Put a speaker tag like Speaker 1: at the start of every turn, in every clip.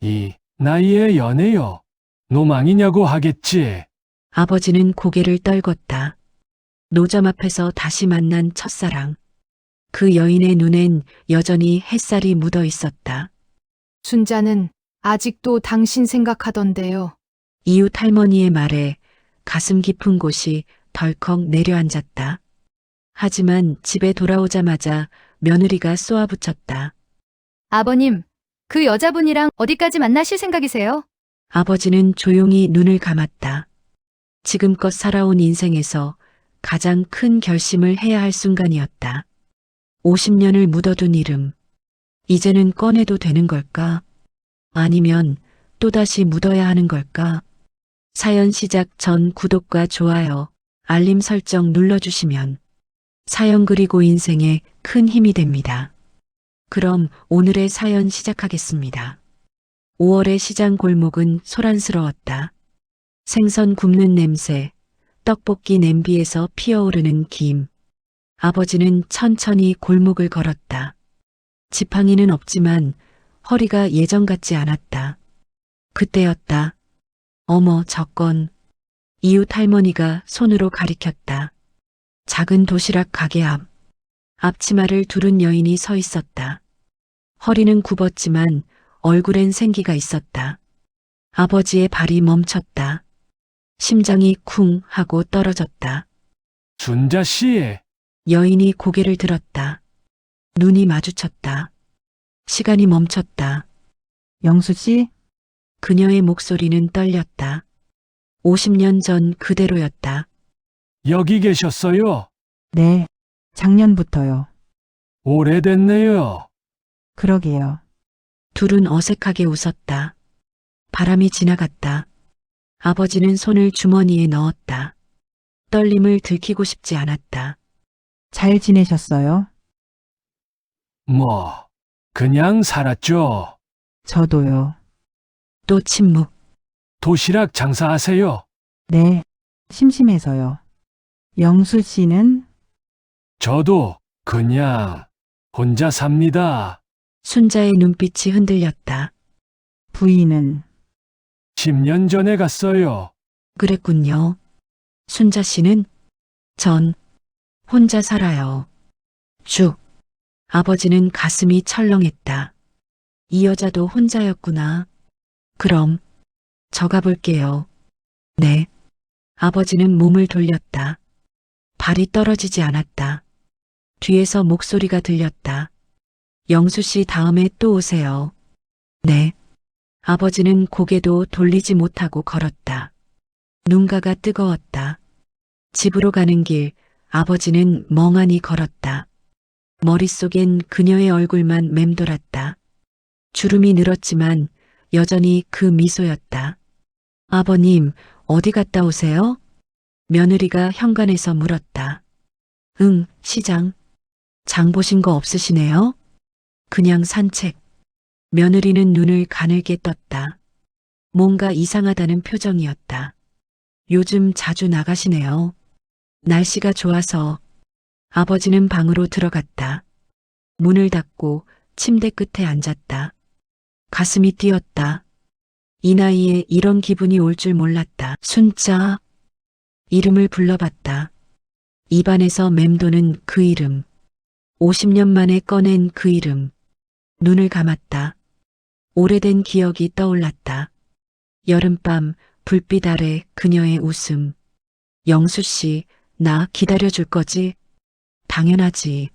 Speaker 1: 이 나이에 연애요. 노망이냐고 하겠지.
Speaker 2: 아버지는 고개를 떨궜다. 노점 앞에서 다시 만난 첫사랑. 그 여인의 눈엔 여전히 햇살이 묻어 있었다.
Speaker 3: 순자는 아직도 당신 생각하던데요.
Speaker 2: 이웃 할머니의 말에 가슴 깊은 곳이 덜컥 내려앉았다. 하지만 집에 돌아오자마자 며느리가 쏘아붙였다.
Speaker 4: 아버님, 그 여자분이랑 어디까지 만나실 생각이세요?
Speaker 2: 아버지는 조용히 눈을 감았다. 지금껏 살아온 인생에서 가장 큰 결심을 해야 할 순간이었다. 50년을 묻어둔 이름. 이제는 꺼내도 되는 걸까? 아니면 또다시 묻어야 하는 걸까? 사연 시작 전 구독과 좋아요, 알림 설정 눌러주시면 사연 그리고 인생에 큰 힘이 됩니다. 그럼 오늘의 사연 시작하겠습니다. 5월의 시장 골목은 소란스러웠다. 생선 굽는 냄새, 떡볶이 냄비에서 피어오르는 김. 아버지는 천천히 골목을 걸었다. 지팡이는 없지만 허리가 예전 같지 않았다. 그때였다. 어머, 저건. 이웃 할머니가 손으로 가리켰다. 작은 도시락 가게 앞. 앞치마를 두른 여인이 서 있었다. 허리는 굽었지만 얼굴엔 생기가 있었다. 아버지의 발이 멈췄다. 심장이 쿵 하고 떨어졌다.
Speaker 1: 순자 씨,
Speaker 2: 여인이 고개를 들었다. 눈이 마주쳤다. 시간이 멈췄다.
Speaker 5: 영수 씨,
Speaker 2: 그녀의 목소리는 떨렸다. 50년 전 그대로였다.
Speaker 1: 여기 계셨어요?
Speaker 5: 네, 작년부터요.
Speaker 1: 오래됐네요.
Speaker 5: 그러게요.
Speaker 2: 둘은 어색하게 웃었다. 바람이 지나갔다. 아버지는 손을 주머니에 넣었다. 떨림을 들키고 싶지 않았다.
Speaker 5: 잘 지내셨어요?
Speaker 1: 뭐, 그냥 살았죠.
Speaker 5: 저도요.
Speaker 2: 또 침묵.
Speaker 1: 도시락 장사하세요?
Speaker 5: 네, 심심해서요. 영수 씨는
Speaker 1: 저도 그냥 혼자 삽니다.
Speaker 2: 순자의 눈빛이 흔들렸다.
Speaker 5: 부인은
Speaker 1: 10년 전에 갔어요.
Speaker 2: 그랬군요. 순자 씨는 전 혼자 살아요. 쭉. 아버지는 가슴이 철렁했다. 이 여자도 혼자였구나. 그럼 저 가볼게요. 네. 아버지는 몸을 돌렸다. 발이 떨어지지 않았다. 뒤에서 목소리가 들렸다. 영수 씨 다음에 또 오세요. 네. 아버지는 고개도 돌리지 못하고 걸었다. 눈가가 뜨거웠다. 집으로 가는 길, 아버지는 멍하니 걸었다. 머릿속엔 그녀의 얼굴만 맴돌았다. 주름이 늘었지만 여전히 그 미소였다. 아버님, 어디 갔다 오세요? 며느리가 현관에서 물었다. 응, 시장. 장 보신 거 없으시네요? 그냥 산책. 며느리는 눈을 가늘게 떴다. 뭔가 이상하다는 표정이었다. 요즘 자주 나가시네요. 날씨가 좋아서. 아버지는 방으로 들어갔다. 문을 닫고 침대 끝에 앉았다. 가슴이 뛰었다. 이 나이에 이런 기분이 올 줄 몰랐다. 순자. 이름을 불러봤다. 입안에서 맴도는 그 이름. 50년 만에 꺼낸 그 이름. 눈을 감았다. 오래된 기억이 떠올랐다. 여름밤 불빛 아래 그녀의 웃음. 영수 씨, 나 기다려줄 거지? 당연하지.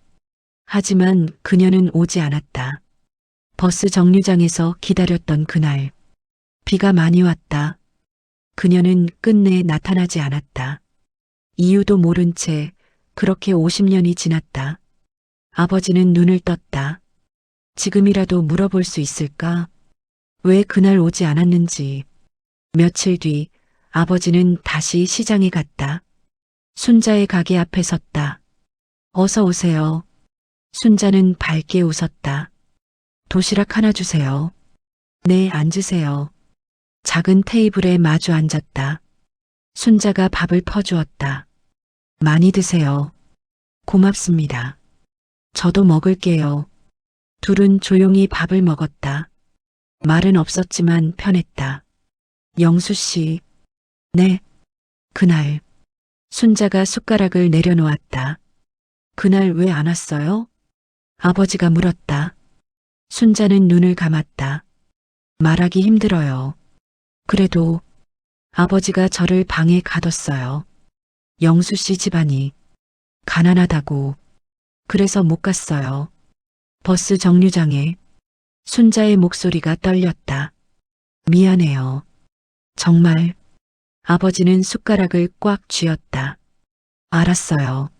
Speaker 2: 하지만 그녀는 오지 않았다. 버스 정류장에서 기다렸던 그날. 비가 많이 왔다. 그녀는 끝내 나타나지 않았다. 이유도 모른 채 그렇게 50년이 지났다. 아버지는 눈을 떴다. 지금이라도 물어볼 수 있을까? 왜 그날 오지 않았는지. 며칠 뒤 아버지는 다시 시장에 갔다. 순자의 가게 앞에 섰다. 어서 오세요. 순자는 밝게 웃었다. 도시락 하나 주세요. 네, 앉으세요. 작은 테이블에 마주 앉았다. 순자가 밥을 퍼주었다. 많이 드세요. 고맙습니다. 저도 먹을게요. 둘은 조용히 밥을 먹었다. 말은 없었지만 편했다. 영수 씨. 네. 그날 순자가 숟가락을 내려놓았다. 그날 왜 안 왔어요? 아버지가 물었다. 순자는 눈을 감았다. 말하기 힘들어요. 그래도 아버지가 저를 방에 가뒀어요. 영수 씨 집안이 가난하다고. 그래서 못 갔어요. 버스 정류장에 순자의 목소리가 떨렸다. 미안해요. 정말. 아버지는 숟가락을 꽉 쥐었다. 알았어요.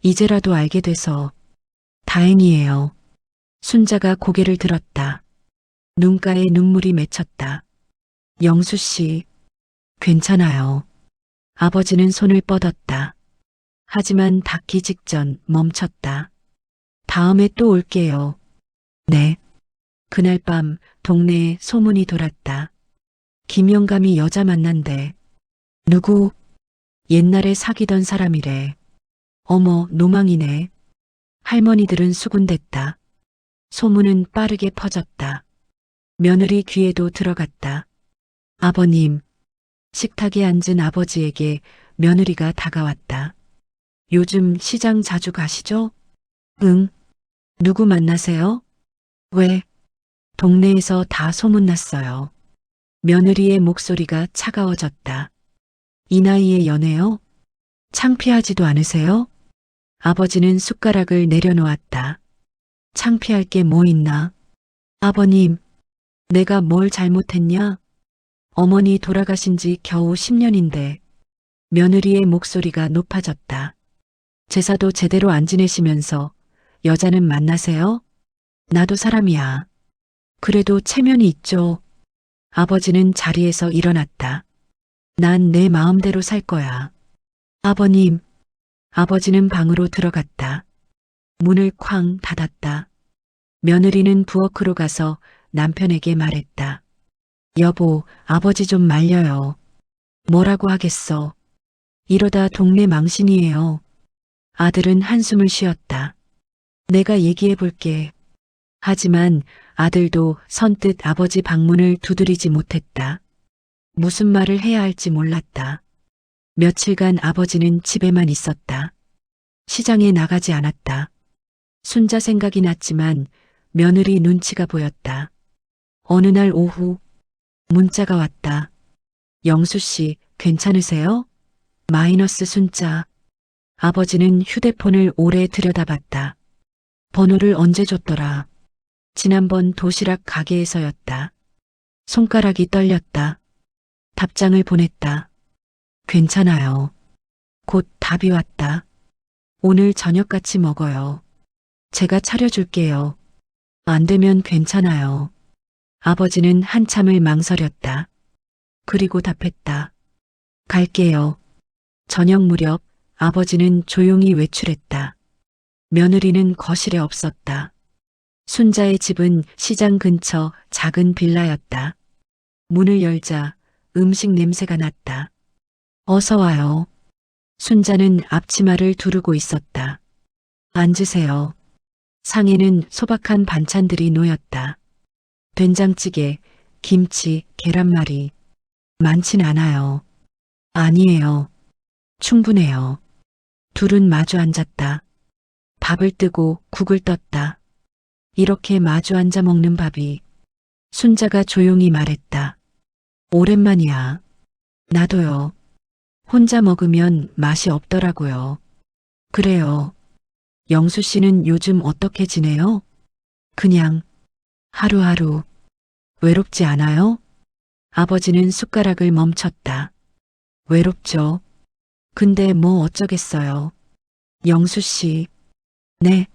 Speaker 2: 이제라도 알게 돼서 다행이에요. 순자가 고개를 들었다. 눈가에 눈물이 맺혔다. 영수 씨, 괜찮아요. 아버지는 손을 뻗었다. 하지만 닿기 직전 멈췄다. 다음에 또 올게요. 네. 그날 밤 동네에 소문이 돌았다. 김영감이 여자 만난대. 누구? 옛날에 사귀던 사람이래. 어머, 노망이네. 할머니들은 수군댔다. 소문은 빠르게 퍼졌다. 며느리 귀에도 들어갔다. 아버님. 식탁에 앉은 아버지에게 며느리가 다가왔다. 요즘 시장 자주 가시죠? 응. 누구 만나세요? 왜? 동네에서 다 소문났어요. 며느리의 목소리가 차가워졌다. 이 나이에 연애요? 창피하지도 않으세요? 아버지는 숟가락을 내려놓았다. 창피할 게 뭐 있나? 아버님, 내가 뭘 잘못했냐? 어머니 돌아가신 지 겨우 10년인데 며느리의 목소리가 높아졌다. 제사도 제대로 안 지내시면서 여자는 만나세요? 나도 사람이야. 그래도 체면이 있죠. 아버지는 자리에서 일어났다. 난 내 마음대로 살 거야. 아버님. 아버지는 방으로 들어갔다. 문을 쾅 닫았다. 며느리는 부엌으로 가서 남편에게 말했다. 여보, 아버지 좀 말려요. 뭐라고 하겠어. 이러다 동네 망신이에요. 아들은 한숨을 쉬었다. 내가 얘기해 볼게. 하지만 아들도 선뜻 아버지 방문을 두드리지 못했다. 무슨 말을 해야 할지 몰랐다. 며칠간 아버지는 집에만 있었다. 시장에 나가지 않았다. 순자 생각이 났지만 며느리 눈치가 보였다. 어느 날 오후 문자가 왔다. 영수 씨, 괜찮으세요? 마이너스 순자. 아버지는 휴대폰을 오래 들여다봤다. 번호를 언제 줬더라? 지난번 도시락 가게에서였다. 손가락이 떨렸다. 답장을 보냈다. 괜찮아요. 곧 답이 왔다. 오늘 저녁 같이 먹어요. 제가 차려줄게요. 안 되면 괜찮아요. 아버지는 한참을 망설였다. 그리고 답했다. 갈게요. 저녁 무렵 아버지는 조용히 외출했다. 며느리는 거실에 없었다. 순자의 집은 시장 근처 작은 빌라였다. 문을 열자 음식 냄새가 났다. 어서 와요. 순자는 앞치마를 두르고 있었다. 앉으세요. 상에는 소박한 반찬들이 놓였다. 된장찌개, 김치, 계란말이. 많진 않아요. 아니에요. 충분해요. 둘은 마주 앉았다. 밥을 뜨고 국을 떴다. 이렇게 마주 앉아 먹는 밥이. 순자가 조용히 말했다. 오랜만이야. 나도요. 혼자 먹으면 맛이 없더라고요. 그래요. 영수 씨는 요즘 어떻게 지내요? 그냥 하루하루. 외롭지 않아요? 아버지는 숟가락을 멈췄다. 외롭죠. 근데 뭐 어쩌겠어요. 영수 씨. 네.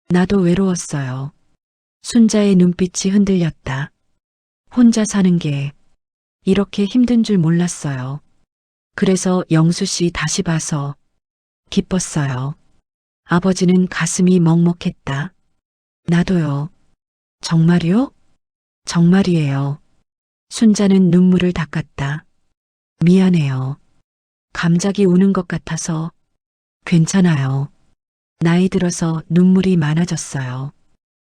Speaker 2: 나도 외로웠어요. 순자의 눈빛이 흔들렸다. 혼자 사는 게 이렇게 힘든 줄 몰랐어요. 그래서 영수 씨 다시 봐서 기뻤어요. 아버지는 가슴이 먹먹했다. 나도요. 정말이요? 정말이에요. 순자는 눈물을 닦았다. 미안해요. 감작이 우는 것 같아서. 괜찮아요. 나이 들어서 눈물이 많아졌어요.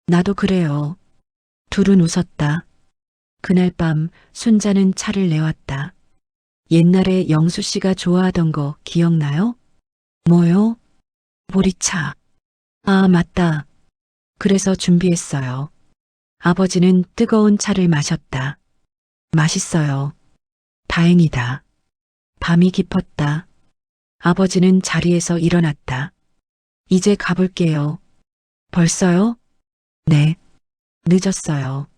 Speaker 2: 나도 그래요. 둘은 웃었다. 그날 밤 순자는 차를 내왔다. 옛날에 영수 씨가 좋아하던 거 기억나요? 뭐요? 보리차. 아, 맞다. 그래서 준비했어요. 아버지는 뜨거운 차를 마셨다. 맛있어요. 다행이다. 밤이 깊었다. 아버지는 자리에서 일어났다. 이제 가볼게요. 벌써요? 네. 늦었어요.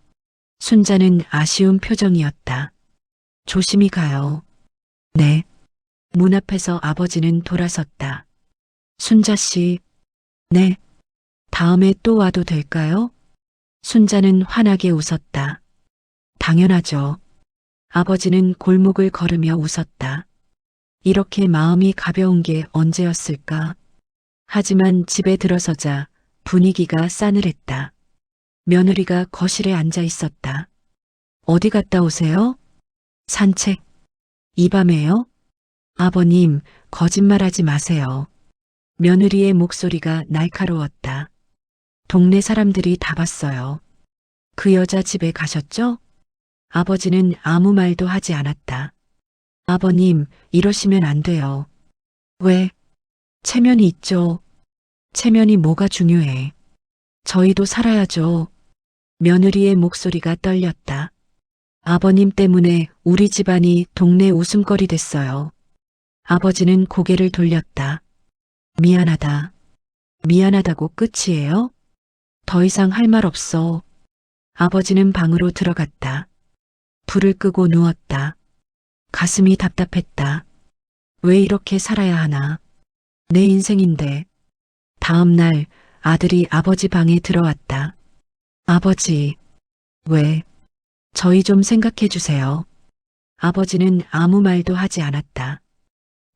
Speaker 2: 순자는 아쉬운 표정이었다. 조심히 가요. 네. 문 앞에서 아버지는 돌아섰다. 순자 씨. 네. 다음에 또 와도 될까요? 순자는 환하게 웃었다. 당연하죠. 아버지는 골목을 걸으며 웃었다. 이렇게 마음이 가벼운 게 언제였을까? 하지만 집에 들어서자 분위기가 싸늘했다. 며느리가 거실에 앉아 있었다. 어디 갔다 오세요? 산책. 이 밤에요? 아버님, 거짓말하지 마세요. 며느리의 목소리가 날카로웠다. 동네 사람들이 다 봤어요. 그 여자 집에 가셨죠? 아버지는 아무 말도 하지 않았다. 아버님, 이러시면 안 돼요. 왜? 체면이 있죠. 체면이 뭐가 중요해. 저희도 살아야죠. 며느리의 목소리가 떨렸다. 아버님 때문에 우리 집안이 동네 웃음거리 됐어요. 아버지는 고개를 돌렸다. 미안하다. 미안하다고 끝이에요? 더 이상 할 말 없어. 아버지는 방으로 들어갔다. 불을 끄고 누웠다. 가슴이 답답했다. 왜 이렇게 살아야 하나? 내 인생인데. 다음 날 아들이 아버지 방에 들어왔다. 아버지, 왜? 저희 좀 생각해 주세요. 아버지는 아무 말도 하지 않았다.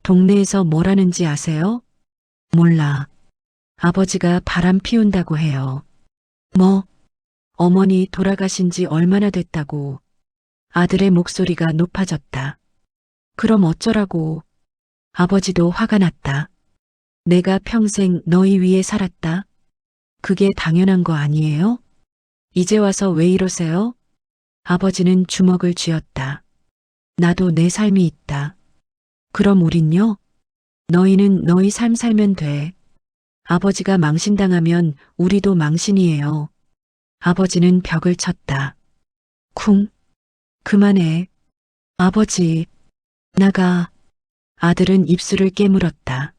Speaker 2: 동네에서 뭘 하는지 아세요? 몰라. 아버지가 바람 피운다고 해요. 뭐? 어머니 돌아가신 지 얼마나 됐다고. 아들의 목소리가 높아졌다. 그럼 어쩌라고. 아버지도 화가 났다. 내가 평생 너희 위해 살았다. 그게 당연한 거 아니에요? 이제 와서 왜 이러세요? 아버지는 주먹을 쥐었다. 나도 내 삶이 있다. 그럼 우린요? 너희는 너희 삶 살면 돼. 아버지가 망신당하면 우리도 망신이에요. 아버지는 벽을 쳤다. 쿵. 그만해. 아버지. 나가. 아들은 입술을 깨물었다.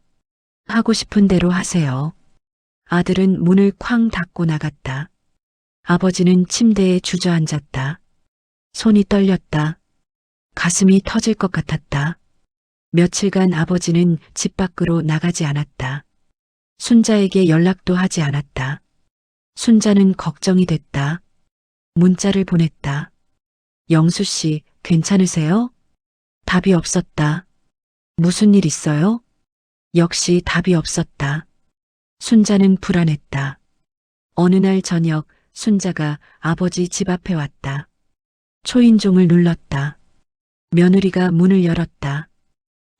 Speaker 2: 하고 싶은 대로 하세요. 아들은 문을 쾅 닫고 나갔다. 아버지는 침대에 주저앉았다. 손이 떨렸다. 가슴이 터질 것 같았다. 며칠간 아버지는 집 밖으로 나가지 않았다. 순자에게 연락도 하지 않았다. 순자는 걱정이 됐다. 문자를 보냈다. 영수 씨, 괜찮으세요? 답이 없었다. 무슨 일 있어요? 역시 답이 없었다. 순자는 불안했다. 어느 날 저녁 순자가 아버지 집 앞에 왔다. 초인종을 눌렀다. 며느리가 문을 열었다.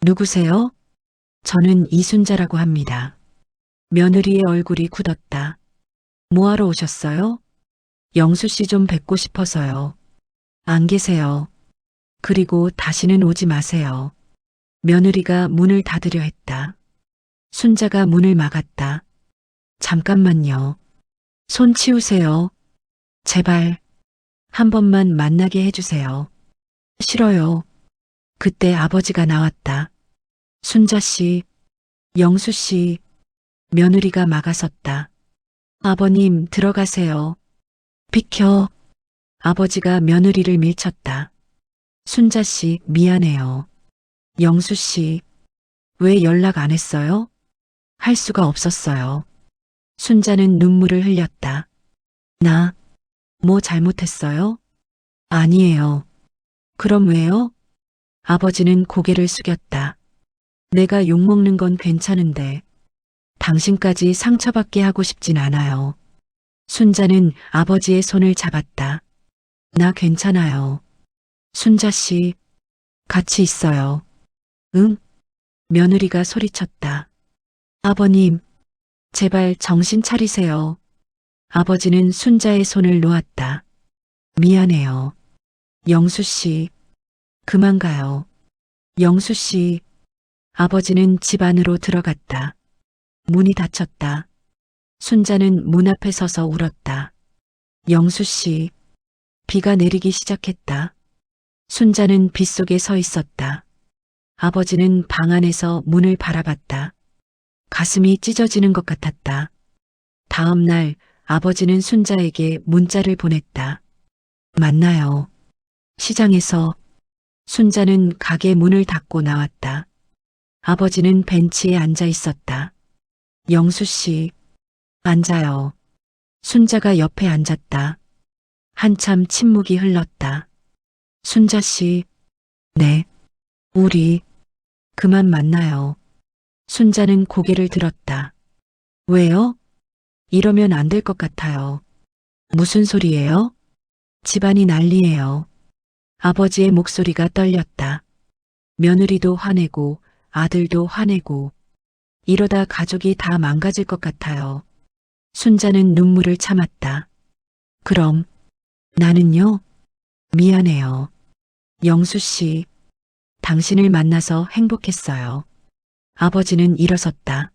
Speaker 2: 누구세요? 저는 이순자라고 합니다. 며느리의 얼굴이 굳었다. 뭐하러 오셨어요? 영수 씨 좀 뵙고 싶어서요. 안 계세요. 그리고 다시는 오지 마세요. 며느리가 문을 닫으려 했다. 순자가 문을 막았다. 잠깐만요. 손 치우세요. 제발. 한 번만 만나게 해주세요. 싫어요. 그때 아버지가 나왔다. 순자 씨, 영수 씨. 며느리가 막아섰다. 아버님, 들어가세요. 비켜. 아버지가 며느리를 밀쳤다. 순자 씨, 미안해요. 영수 씨, 왜 연락 안 했어요? 할 수가 없었어요. 순자는 눈물을 흘렸다. 나, 뭐 잘못했어요? 아니에요. 그럼 왜요? 아버지는 고개를 숙였다. 내가 욕먹는 건 괜찮은데 당신까지 상처받게 하고 싶진 않아요. 순자는 아버지의 손을 잡았다. 나 괜찮아요. 순자 씨, 같이 있어요. 응? 며느리가 소리쳤다. 아버님, 제발 정신 차리세요. 아버지는 순자의 손을 놓았다. 미안해요. 영수 씨, 그만 가요. 영수 씨, 아버지는 집 안으로 들어갔다. 문이 닫혔다. 순자는 문 앞에 서서 울었다. 영수 씨, 비가 내리기 시작했다. 순자는 빗속에 서 있었다. 아버지는 방 안에서 문을 바라봤다. 가슴이 찢어지는 것 같았다. 다음 날 아버지는 순자에게 문자를 보냈다. 만나요. 시장에서. 순자는 가게 문을 닫고 나왔다. 아버지는 벤치에 앉아 있었다. 영수 씨, 앉아요. 순자가 옆에 앉았다. 한참 침묵이 흘렀다. 순자 씨, 네. 우리 그만 만나요. 순자는 고개를 들었다. 왜요? 이러면 안 될 것 같아요. 무슨 소리예요? 집안이 난리예요. 아버지의 목소리가 떨렸다. 며느리도 화내고 아들도 화내고 이러다 가족이 다 망가질 것 같아요. 순자는 눈물을 참았다. 그럼 나는요? 미안해요. 영수 씨, 당신을 만나서 행복했어요. 아버지는 일어섰다.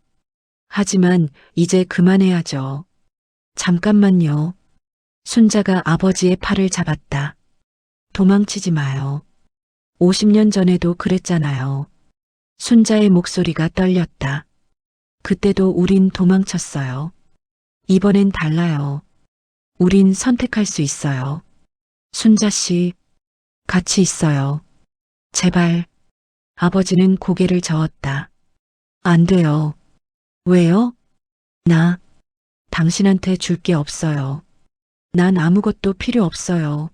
Speaker 2: 하지만 이제 그만해야죠. 잠깐만요. 순자가 아버지의 팔을 잡았다. 도망치지 마요. 50년 전에도 그랬잖아요. 순자의 목소리가 떨렸다. 그때도 우린 도망쳤어요. 이번엔 달라요. 우린 선택할 수 있어요. 순자 씨, 같이 있어요. 제발. 아버지는 고개를 저었다. 안 돼요. 왜요? 나 당신한테 줄 게 없어요. 난 아무것도 필요 없어요.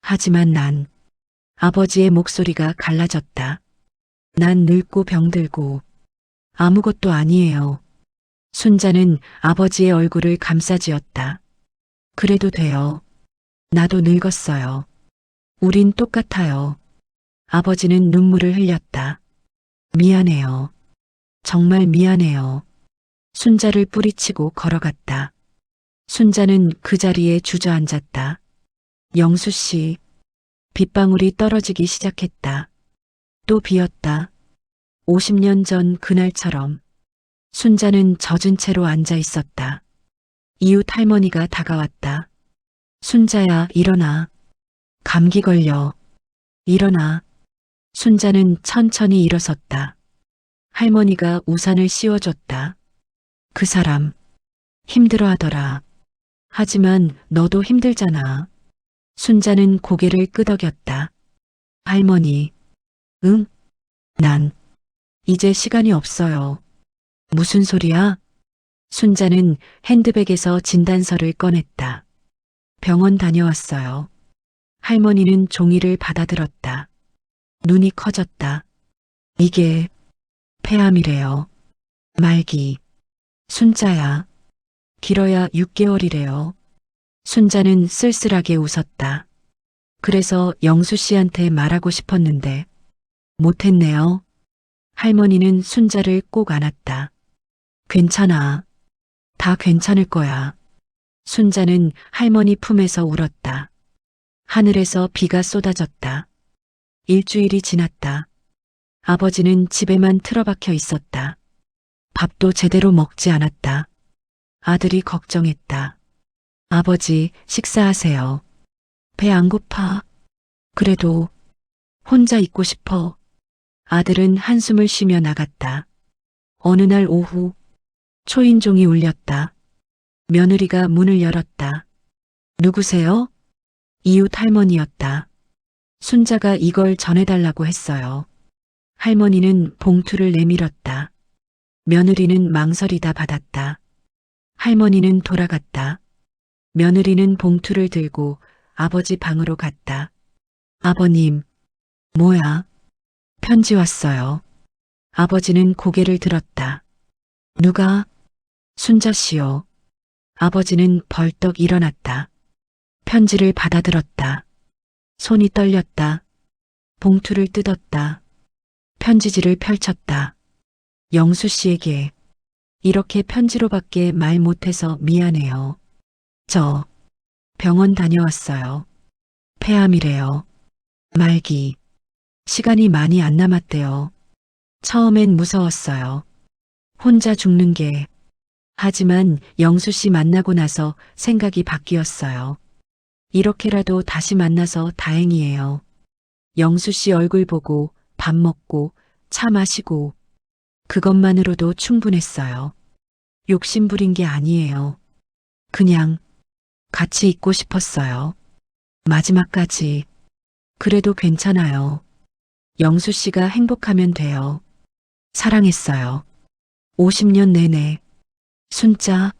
Speaker 2: 하지만 난 아버지의 목소리가 갈라졌다. 난 늙고 병들고 아무것도 아니에요. 순자는 아버지의 얼굴을 감싸쥐었다. 그래도 돼요. 나도 늙었어요. 우린 똑같아요. 아버지는 눈물을 흘렸다. 미안해요. 정말 미안해요. 순자를 뿌리치고 걸어갔다. 순자는 그 자리에 주저앉았다. 영수 씨, 빗방울이 떨어지기 시작했다. 또 비었다. 50년 전 그날처럼. 순자는 젖은 채로 앉아 있었다. 이웃 할머니가 다가왔다. 순자야, 일어나. 감기 걸려. 일어나. 순자는 천천히 일어섰다. 할머니가 우산을 씌워줬다. 그 사람 힘들어하더라. 하지만 너도 힘들잖아. 순자는 고개를 끄덕였다. 할머니, 응? 난 이제 시간이 없어요. 무슨 소리야? 순자는 핸드백에서 진단서를 꺼냈다. 병원 다녀왔어요. 할머니는 종이를 받아들었다. 눈이 커졌다. 이게 폐암이래요. 말기. 순자야. 길어야 6개월이래요. 순자는 쓸쓸하게 웃었다. 그래서 영수 씨한테 말하고 싶었는데 못했네요. 할머니는 순자를 꼭 안았다. 괜찮아. 다 괜찮을 거야. 순자는 할머니 품에서 울었다. 하늘에서 비가 쏟아졌다. 일주일이 지났다. 아버지는 집에만 틀어박혀 있었다. 밥도 제대로 먹지 않았다. 아들이 걱정했다. 아버지, 식사하세요. 배 안 고파. 그래도 혼자 있고 싶어. 아들은 한숨을 쉬며 나갔다. 어느 날 오후 초인종이 울렸다. 며느리가 문을 열었다. 누구세요? 이웃 할머니였다. 순자가 이걸 전해달라고 했어요. 할머니는 봉투를 내밀었다. 며느리는 망설이다 받았다. 할머니는 돌아갔다. 며느리는 봉투를 들고 아버지 방으로 갔다. 아버님, 뭐야? 편지 왔어요. 아버지는 고개를 들었다. 누가? 순자 씨요. 아버지는 벌떡 일어났다. 편지를 받아들었다. 손이 떨렸다. 봉투를 뜯었다. 편지지를 펼쳤다. 영수 씨에게 이렇게 편지로밖에 말 못해서 미안해요. 저 병원 다녀왔어요. 폐암이래요. 말기. 시간이 많이 안 남았대요. 처음엔 무서웠어요. 혼자 죽는 게. 하지만 영수 씨 만나고 나서 생각이 바뀌었어요. 이렇게라도 다시 만나서 다행이에요. 영수 씨 얼굴 보고 밥 먹고 차 마시고 그것만으로도 충분했어요. 욕심 부린 게 아니에요. 그냥 같이 있고 싶었어요. 마지막까지. 그래도 괜찮아요. 영수 씨가 행복하면 돼요. 사랑했어요. 50년 내내. 순자.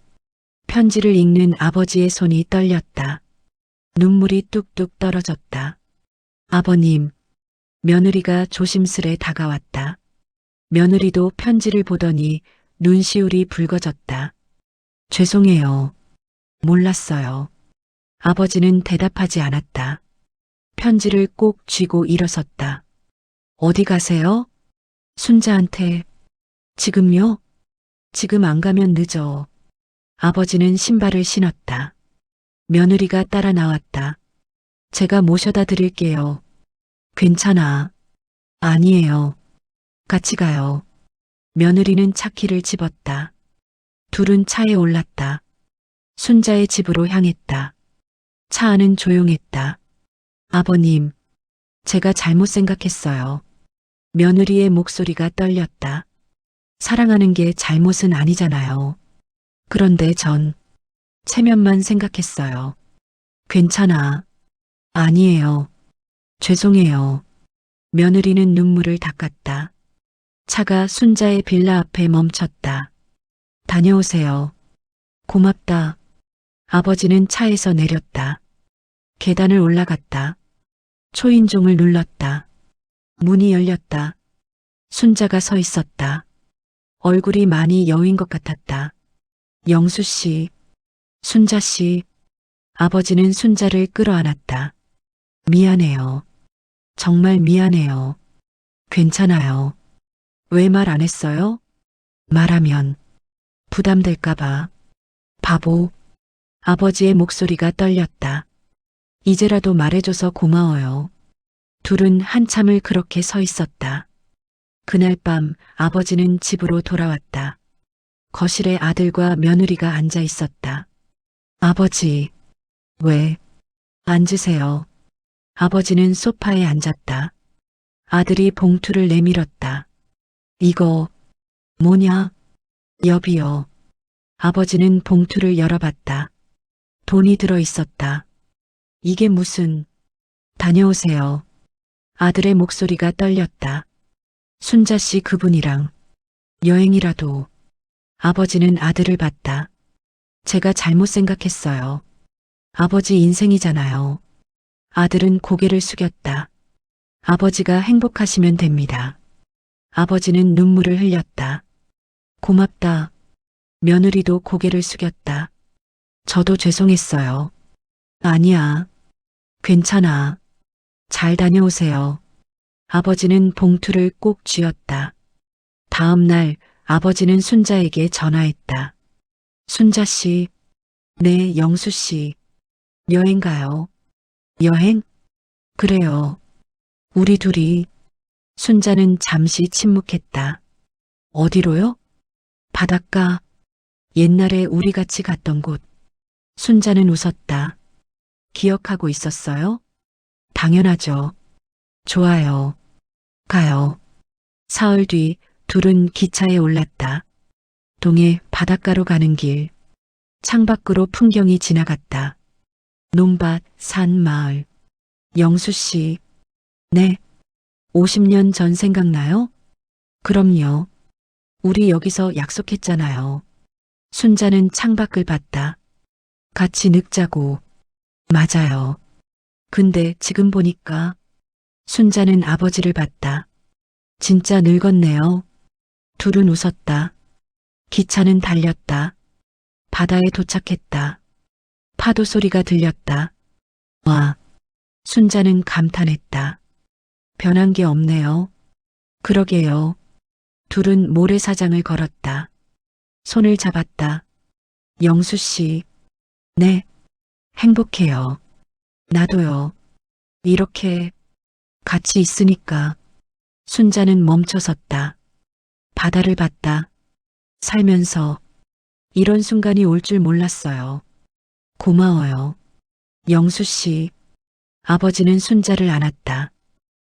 Speaker 2: 편지를 읽는 아버지의 손이 떨렸다. 눈물이 뚝뚝 떨어졌다. 아버님. 며느리가 조심스레 다가왔다. 며느리도 편지를 보더니 눈시울이 붉어졌다. 죄송해요. 몰랐어요. 아버지는 대답하지 않았다. 편지를 꼭 쥐고 일어섰다. 어디 가세요? 순자한테. 지금요? 지금 안 가면 늦어. 아버지는 신발을 신었다. 며느리가 따라 나왔다. 제가 모셔다 드릴게요. 괜찮아. 아니에요. 같이 가요. 며느리는 차키를 집었다. 둘은 차에 올랐다. 순자의 집으로 향했다. 차 안은 조용했다. 아버님, 제가 잘못 생각했어요. 며느리의 목소리가 떨렸다. 사랑하는 게 잘못은 아니잖아요. 그런데 전 체면만 생각했어요. 괜찮아. 아니에요. 죄송해요. 며느리는 눈물을 닦았다. 차가 순자의 빌라 앞에 멈췄다. 다녀오세요. 고맙다. 아버지는 차에서 내렸다. 계단을 올라갔다. 초인종을 눌렀다. 문이 열렸다. 순자가 서 있었다. 얼굴이 많이 여윈 것 같았다. 영수 씨, 순자 씨. 아버지는 순자를 끌어안았다. 미안해요. 정말 미안해요. 괜찮아요. 왜 말 안 했어요? 말하면 부담될까봐. 바보. 아버지의 목소리가 떨렸다. 이제라도 말해줘서 고마워요. 둘은 한참을 그렇게 서 있었다. 그날 밤 아버지는 집으로 돌아왔다. 거실에 아들과 며느리가 앉아 있었다. 아버지, 왜? 앉으세요. 아버지는 소파에 앉았다. 아들이 봉투를 내밀었다. 이거 뭐냐? 여비요. 아버지는 봉투를 열어봤다. 돈이 들어 있었다. 이게 무슨... 다녀오세요. 아들의 목소리가 떨렸다. 순자 씨 그분이랑 여행이라도. 아버지는 아들을 봤다. 제가 잘못 생각했어요. 아버지 인생이잖아요. 아들은 고개를 숙였다. 아버지가 행복하시면 됩니다. 아버지는 눈물을 흘렸다. 고맙다. 며느리도 고개를 숙였다. 저도 죄송했어요. 아니야. 괜찮아. 잘 다녀오세요. 아버지는 봉투를 꼭 쥐었다. 다음 날 아버지는 순자에게 전화했다. 순자 씨. 네, 영수 씨. 여행 가요. 여행? 그래요. 우리 둘이. 순자는 잠시 침묵했다. 어디로요? 바닷가. 옛날에 우리 같이 갔던 곳. 순자는 웃었다. 기억하고 있었어요? 당연하죠. 좋아요. 가요. 사흘 뒤 둘은 기차에 올랐다. 동해 바닷가로 가는 길. 창밖으로 풍경이 지나갔다. 논밭, 산, 마을. 영수 씨. 네. 50년 전 생각나요? 그럼요. 우리 여기서 약속했잖아요. 순자는 창밖을 봤다. 같이 늙자고. 맞아요. 근데 지금 보니까 순자는 아버지를 봤다. 진짜 늙었네요. 둘은 웃었다. 기차는 달렸다. 바다에 도착했다. 파도 소리가 들렸다. 와. 순자는 감탄했다. 변한 게 없네요. 그러게요. 둘은 모래사장을 걸었다. 손을 잡았다. 영수 씨. 네. 행복해요. 나도요. 이렇게 같이 있으니까. 순자는 멈춰섰다. 바다를 봤다. 살면서 이런 순간이 올 줄 몰랐어요. 고마워요. 영수 씨. 아버지는 순자를 안았다.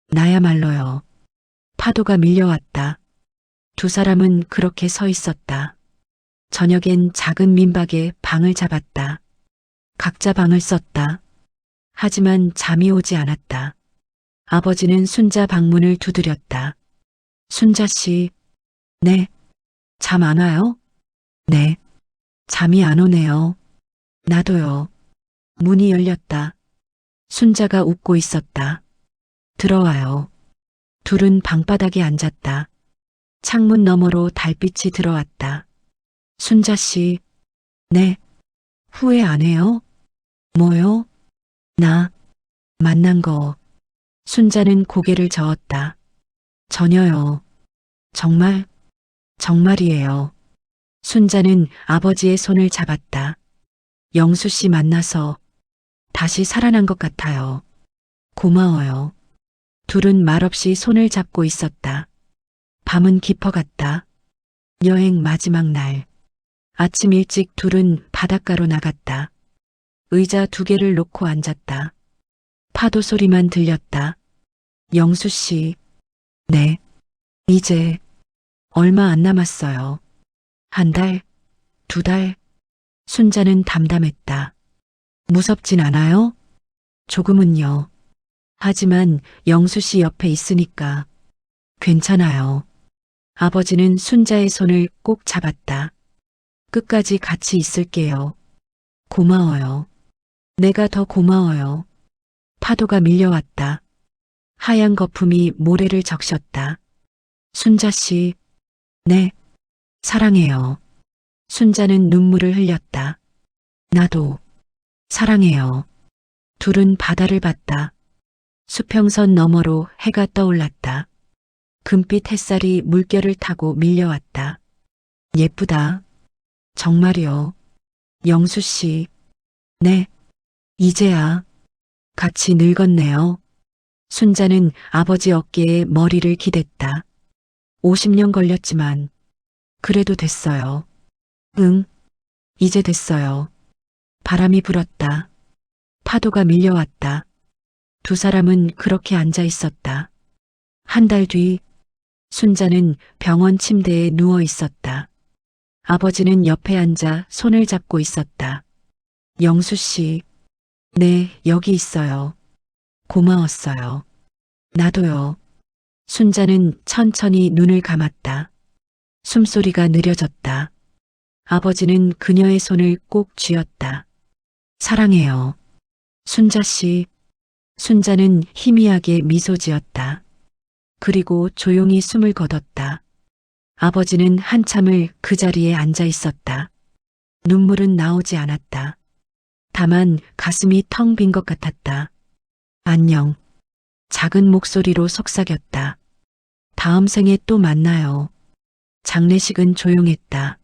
Speaker 2: 나야말로요. 파도가 밀려왔다. 두 사람은 그렇게 서 있었다. 저녁엔 작은 민박에 방을 잡았다. 각자 방을 썼다. 하지만 잠이 오지 않았다. 아버지는 순자 방문을 두드렸다. 순자 씨. 네. 잠 안 와요? 네. 잠이 안 오네요. 나도요. 문이 열렸다. 순자가 웃고 있었다. 들어와요. 둘은 방바닥에 앉았다. 창문 너머로 달빛이 들어왔다. 순자 씨. 네. 후회 안 해요? 뭐요? 나 만난 거. 순자는 고개를 저었다. 전혀요. 정말? 정말이에요. 순자는 아버지의 손을 잡았다. 영수 씨 만나서 다시 살아난 것 같아요. 고마워요. 둘은 말없이 손을 잡고 있었다. 밤은 깊어갔다. 여행 마지막 날. 아침 일찍 둘은 바닷가로 나갔다. 의자 두 개를 놓고 앉았다. 파도 소리만 들렸다. 영수 씨. 네. 이제 얼마 안 남았어요. 한 달, 두 달. 순자는 담담했다. 무섭진 않아요? 조금은요. 하지만 영수 씨 옆에 있으니까 괜찮아요. 아버지는 순자의 손을 꼭 잡았다. 끝까지 같이 있을게요. 고마워요. 내가 더 고마워요. 파도가 밀려왔다. 하얀 거품이 모래를 적셨다. 순자 씨. 네. 사랑해요. 순자는 눈물을 흘렸다. 나도 사랑해요. 둘은 바다를 봤다. 수평선 너머로 해가 떠올랐다. 금빛 햇살이 물결을 타고 밀려왔다. 예쁘다. 정말요. 영수 씨. 네. 이제야 같이 늙었네요. 순자는 아버지 어깨에 머리를 기댔다. 50년 걸렸지만 그래도 됐어요. 응. 이제 됐어요. 바람이 불었다. 파도가 밀려왔다. 두 사람은 그렇게 앉아 있었다. 한 달 뒤, 순자는 병원 침대에 누워 있었다. 아버지는 옆에 앉아 손을 잡고 있었다. 영수 씨. 네, 여기 있어요. 고마웠어요. 나도요. 순자는 천천히 눈을 감았다. 숨소리가 느려졌다. 아버지는 그녀의 손을 꼭 쥐었다. 사랑해요. 순자 씨. 순자는 희미하게 미소 지었다. 그리고 조용히 숨을 거뒀다. 아버지는 한참을 그 자리에 앉아 있었다. 눈물은 나오지 않았다. 다만 가슴이 텅 빈 것 같았다. 안녕. 작은 목소리로 속삭였다. 다음 생에 또 만나요. 장례식은 조용했다.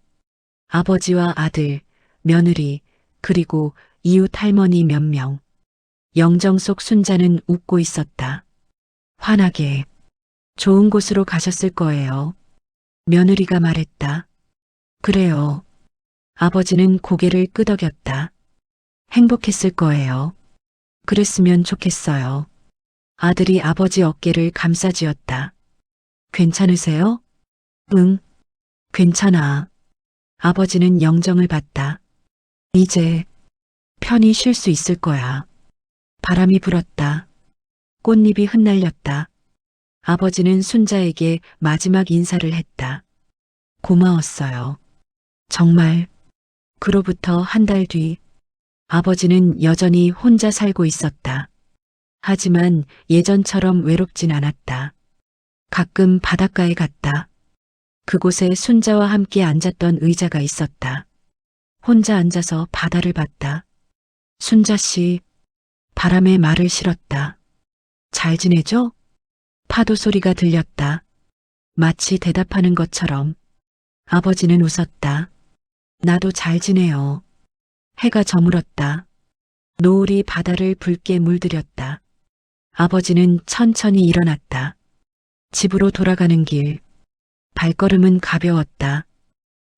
Speaker 2: 아버지와 아들, 며느리, 그리고 이웃 할머니 몇 명. 영정 속 순자는 웃고 있었다. 환하게. 좋은 곳으로 가셨을 거예요. 며느리가 말했다. 그래요. 아버지는 고개를 끄덕였다. 행복했을 거예요. 그랬으면 좋겠어요. 아들이 아버지 어깨를 감싸쥐었다. 괜찮으세요? 응, 괜찮아. 아버지는 영정을 봤다. 이제 편히 쉴 수 있을 거야. 바람이 불었다. 꽃잎이 흩날렸다. 아버지는 순자에게 마지막 인사를 했다. 고마웠어요. 정말. 그로부터 한 달 뒤, 아버지는 여전히 혼자 살고 있었다. 하지만 예전처럼 외롭진 않았다. 가끔 바닷가에 갔다. 그곳에 순자와 함께 앉았던 의자가 있었다. 혼자 앉아서 바다를 봤다. 순자 씨, 바람에 말을 실었다. 잘 지내죠? 파도 소리가 들렸다. 마치 대답하는 것처럼. 아버지는 웃었다. 나도 잘 지내요. 해가 저물었다. 노을이 바다를 붉게 물들였다. 아버지는 천천히 일어났다. 집으로 돌아가는 길. 발걸음은 가벼웠다.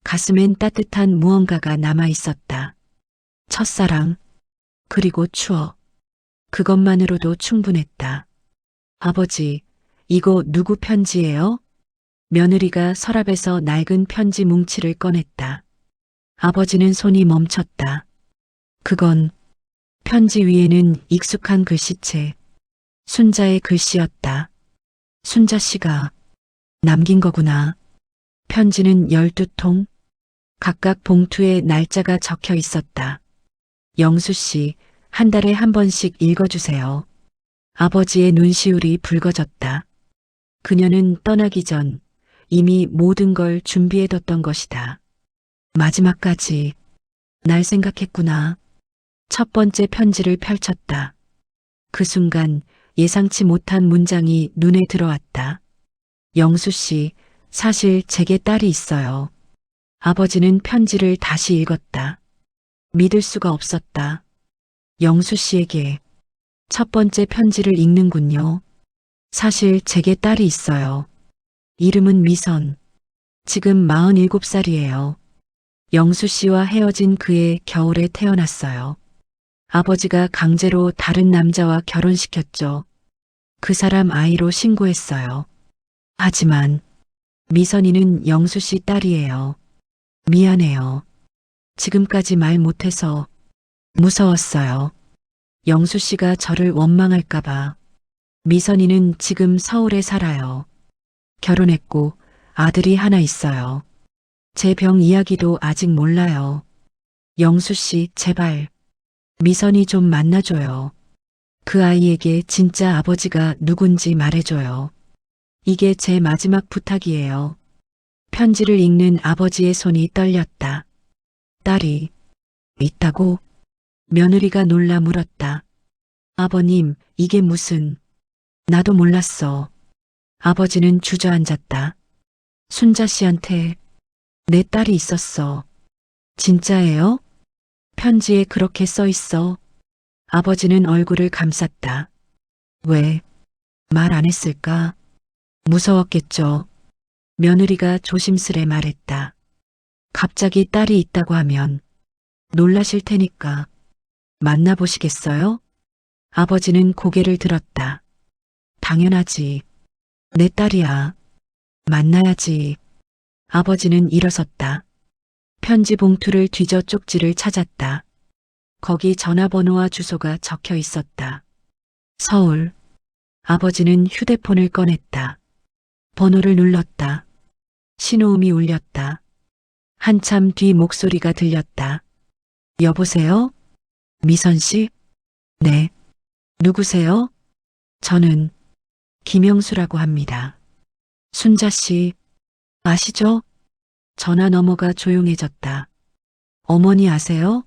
Speaker 2: 가슴엔 따뜻한 무언가가 남아 있었다. 첫사랑, 그리고 추억. 그것만으로도 충분했다. 아버지, 이거 누구 편지예요? 며느리가 서랍에서 낡은 편지 뭉치를 꺼냈다. 아버지는 손이 멈췄다. 그건 편지 위에는 익숙한 글씨체. 순자의 글씨였다. 순자 씨가 남긴 거구나. 편지는 12통, 각각 봉투에 날짜가 적혀 있었다. 영수 씨, 한 달에 한 번씩 읽어주세요. 아버지의 눈시울이 붉어졌다. 그녀는 떠나기 전 이미 모든 걸 준비해뒀던 것이다. 마지막까지 날 생각했구나. 첫 번째 편지를 펼쳤다. 그 순간 예상치 못한 문장이 눈에 들어왔다. 영수 씨, 사실 제게 딸이 있어요. 아버지는 편지를 다시 읽었다. 믿을 수가 없었다. 영수 씨에게 첫 번째 편지를 읽는군요. 사실 제게 딸이 있어요. 이름은 미선. 지금 47살이에요. 영수 씨와 헤어진 그해 겨울에 태어났어요. 아버지가 강제로 다른 남자와 결혼시켰죠. 그 사람 아이로 신고했어요. 하지만 미선이는 영수 씨 딸이에요. 미안해요. 지금까지 말 못해서 무서웠어요. 영수 씨가 저를 원망할까봐. 미선이는 지금 서울에 살아요. 결혼했고 아들이 하나 있어요. 제 병 이야기도 아직 몰라요. 영수 씨, 제발. 미선이 좀 만나줘요. 그 아이에게 진짜 아버지가 누군지 말해줘요. 이게 제 마지막 부탁이에요. 편지를 읽는 아버지의 손이 떨렸다. 딸이 있다고? 며느리가 놀라 물었다. 아버님, 이게 무슨... 나도 몰랐어. 아버지는 주저앉았다. 순자 씨한테 내 딸이 있었어. 진짜예요? 편지에 그렇게 써 있어. 아버지는 얼굴을 감쌌다. 왜 말 안 했을까? 무서웠겠죠. 며느리가 조심스레 말했다. 갑자기 딸이 있다고 하면 놀라실 테니까 만나보시겠어요? 아버지는 고개를 들었다. 당연하지. 내 딸이야. 만나야지. 아버지는 일어섰다. 편지 봉투를 뒤져 쪽지를 찾았다. 거기 전화번호와 주소가 적혀 있었다. 서울. 아버지는 휴대폰을 꺼냈다. 번호를 눌렀다. 신호음이 울렸다. 한참 뒤 목소리가 들렸다. 여보세요? 미선 씨? 네. 누구세요? 저는 김영수라고 합니다. 순자 씨, 아시죠? 전화 너머가 조용해졌다. 어머니 아세요?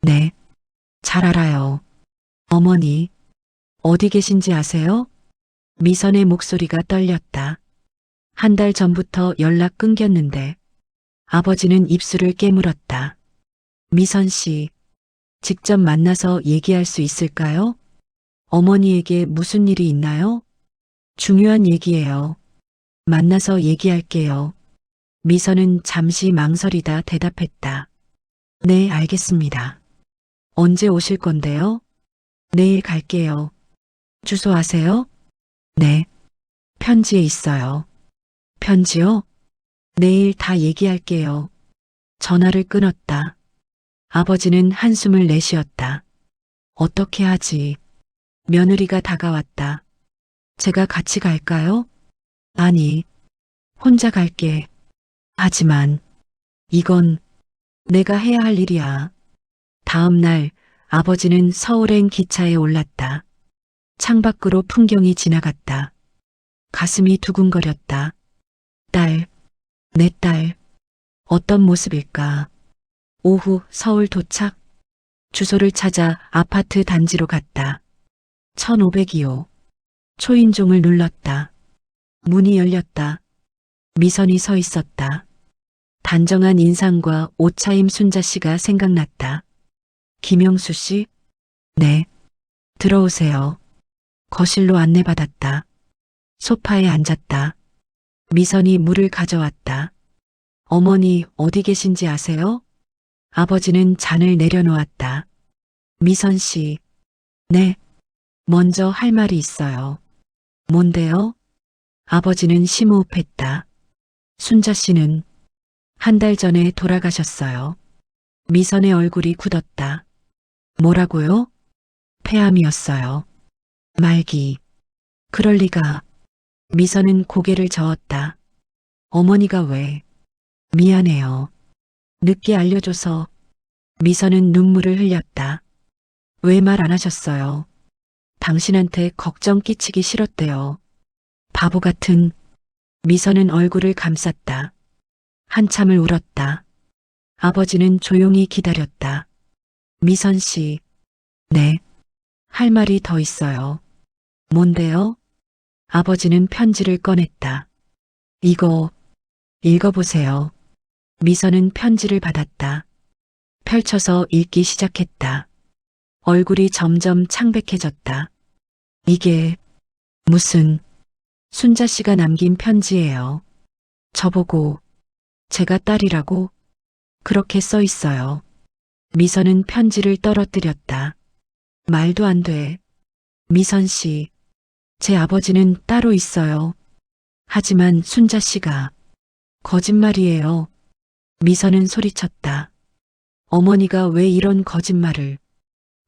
Speaker 2: 네. 잘 알아요. 어머니, 어디 계신지 아세요? 미선의 목소리가 떨렸다. 한 달 전부터 연락 끊겼는데 아버지는 입술을 깨물었다. 미선 씨, 직접 만나서 얘기할 수 있을까요? 어머니에게 무슨 일이 있나요? 중요한 얘기예요. 만나서 얘기할게요. 미선은 잠시 망설이다 대답했다. 네, 알겠습니다. 언제 오실 건데요? 내일 갈게요. 주소 아세요? 네. 편지에 있어요. 편지요? 내일 다 얘기할게요. 전화를 끊었다. 아버지는 한숨을 내쉬었다. 어떻게 하지? 며느리가 다가왔다. 제가 같이 갈까요? 아니, 혼자 갈게. 하지만 이건 내가 해야 할 일이야. 다음 날 아버지는 서울행 기차에 올랐다. 창밖으로 풍경이 지나갔다. 가슴이 두근거렸다. 딸, 내 딸, 어떤 모습일까? 오후 서울 도착. 주소를 찾아 아파트 단지로 갔다. 1502호. 초인종을 눌렀다. 문이 열렸다. 미선이 서 있었다. 단정한 인상과 옷차림 순자 씨가 생각났다. 김영수 씨? 네. 들어오세요. 거실로 안내받았다. 소파에 앉았다. 미선이 물을 가져왔다. 어머니 어디 계신지 아세요? 아버지는 잔을 내려놓았다. 미선 씨. 네. 먼저 할 말이 있어요. 뭔데요? 아버지는 심호흡했다. 순자 씨는 한 달 전에 돌아가셨어요. 미선의 얼굴이 굳었다. 뭐라고요? 폐암이었어요. 말기. 그럴 리가. 미선은 고개를 저었다. 어머니가 왜? 미안해요. 늦게 알려줘서. 미선은 눈물을 흘렸다. 왜 말 안 하셨어요? 당신한테 걱정 끼치기 싫었대요. 바보 같은. 미선은 얼굴을 감쌌다. 한참을 울었다. 아버지는 조용히 기다렸다. 미선 씨. 네. 할 말이 더 있어요. 뭔데요? 아버지는 편지를 꺼냈다. 이거 읽어보세요. 미선은 편지를 받았다. 펼쳐서 읽기 시작했다. 얼굴이 점점 창백해졌다. 이게 무슨 순자 씨가 남긴 편지예요. 저보고 제가 딸이라고 그렇게 써 있어요. 미선은 편지를 떨어뜨렸다. 말도 안 돼. 미선 씨, 제 아버지는 따로 있어요. 하지만 순자 씨가 거짓말이에요. 미선은 소리쳤다. 어머니가 왜 이런 거짓말을?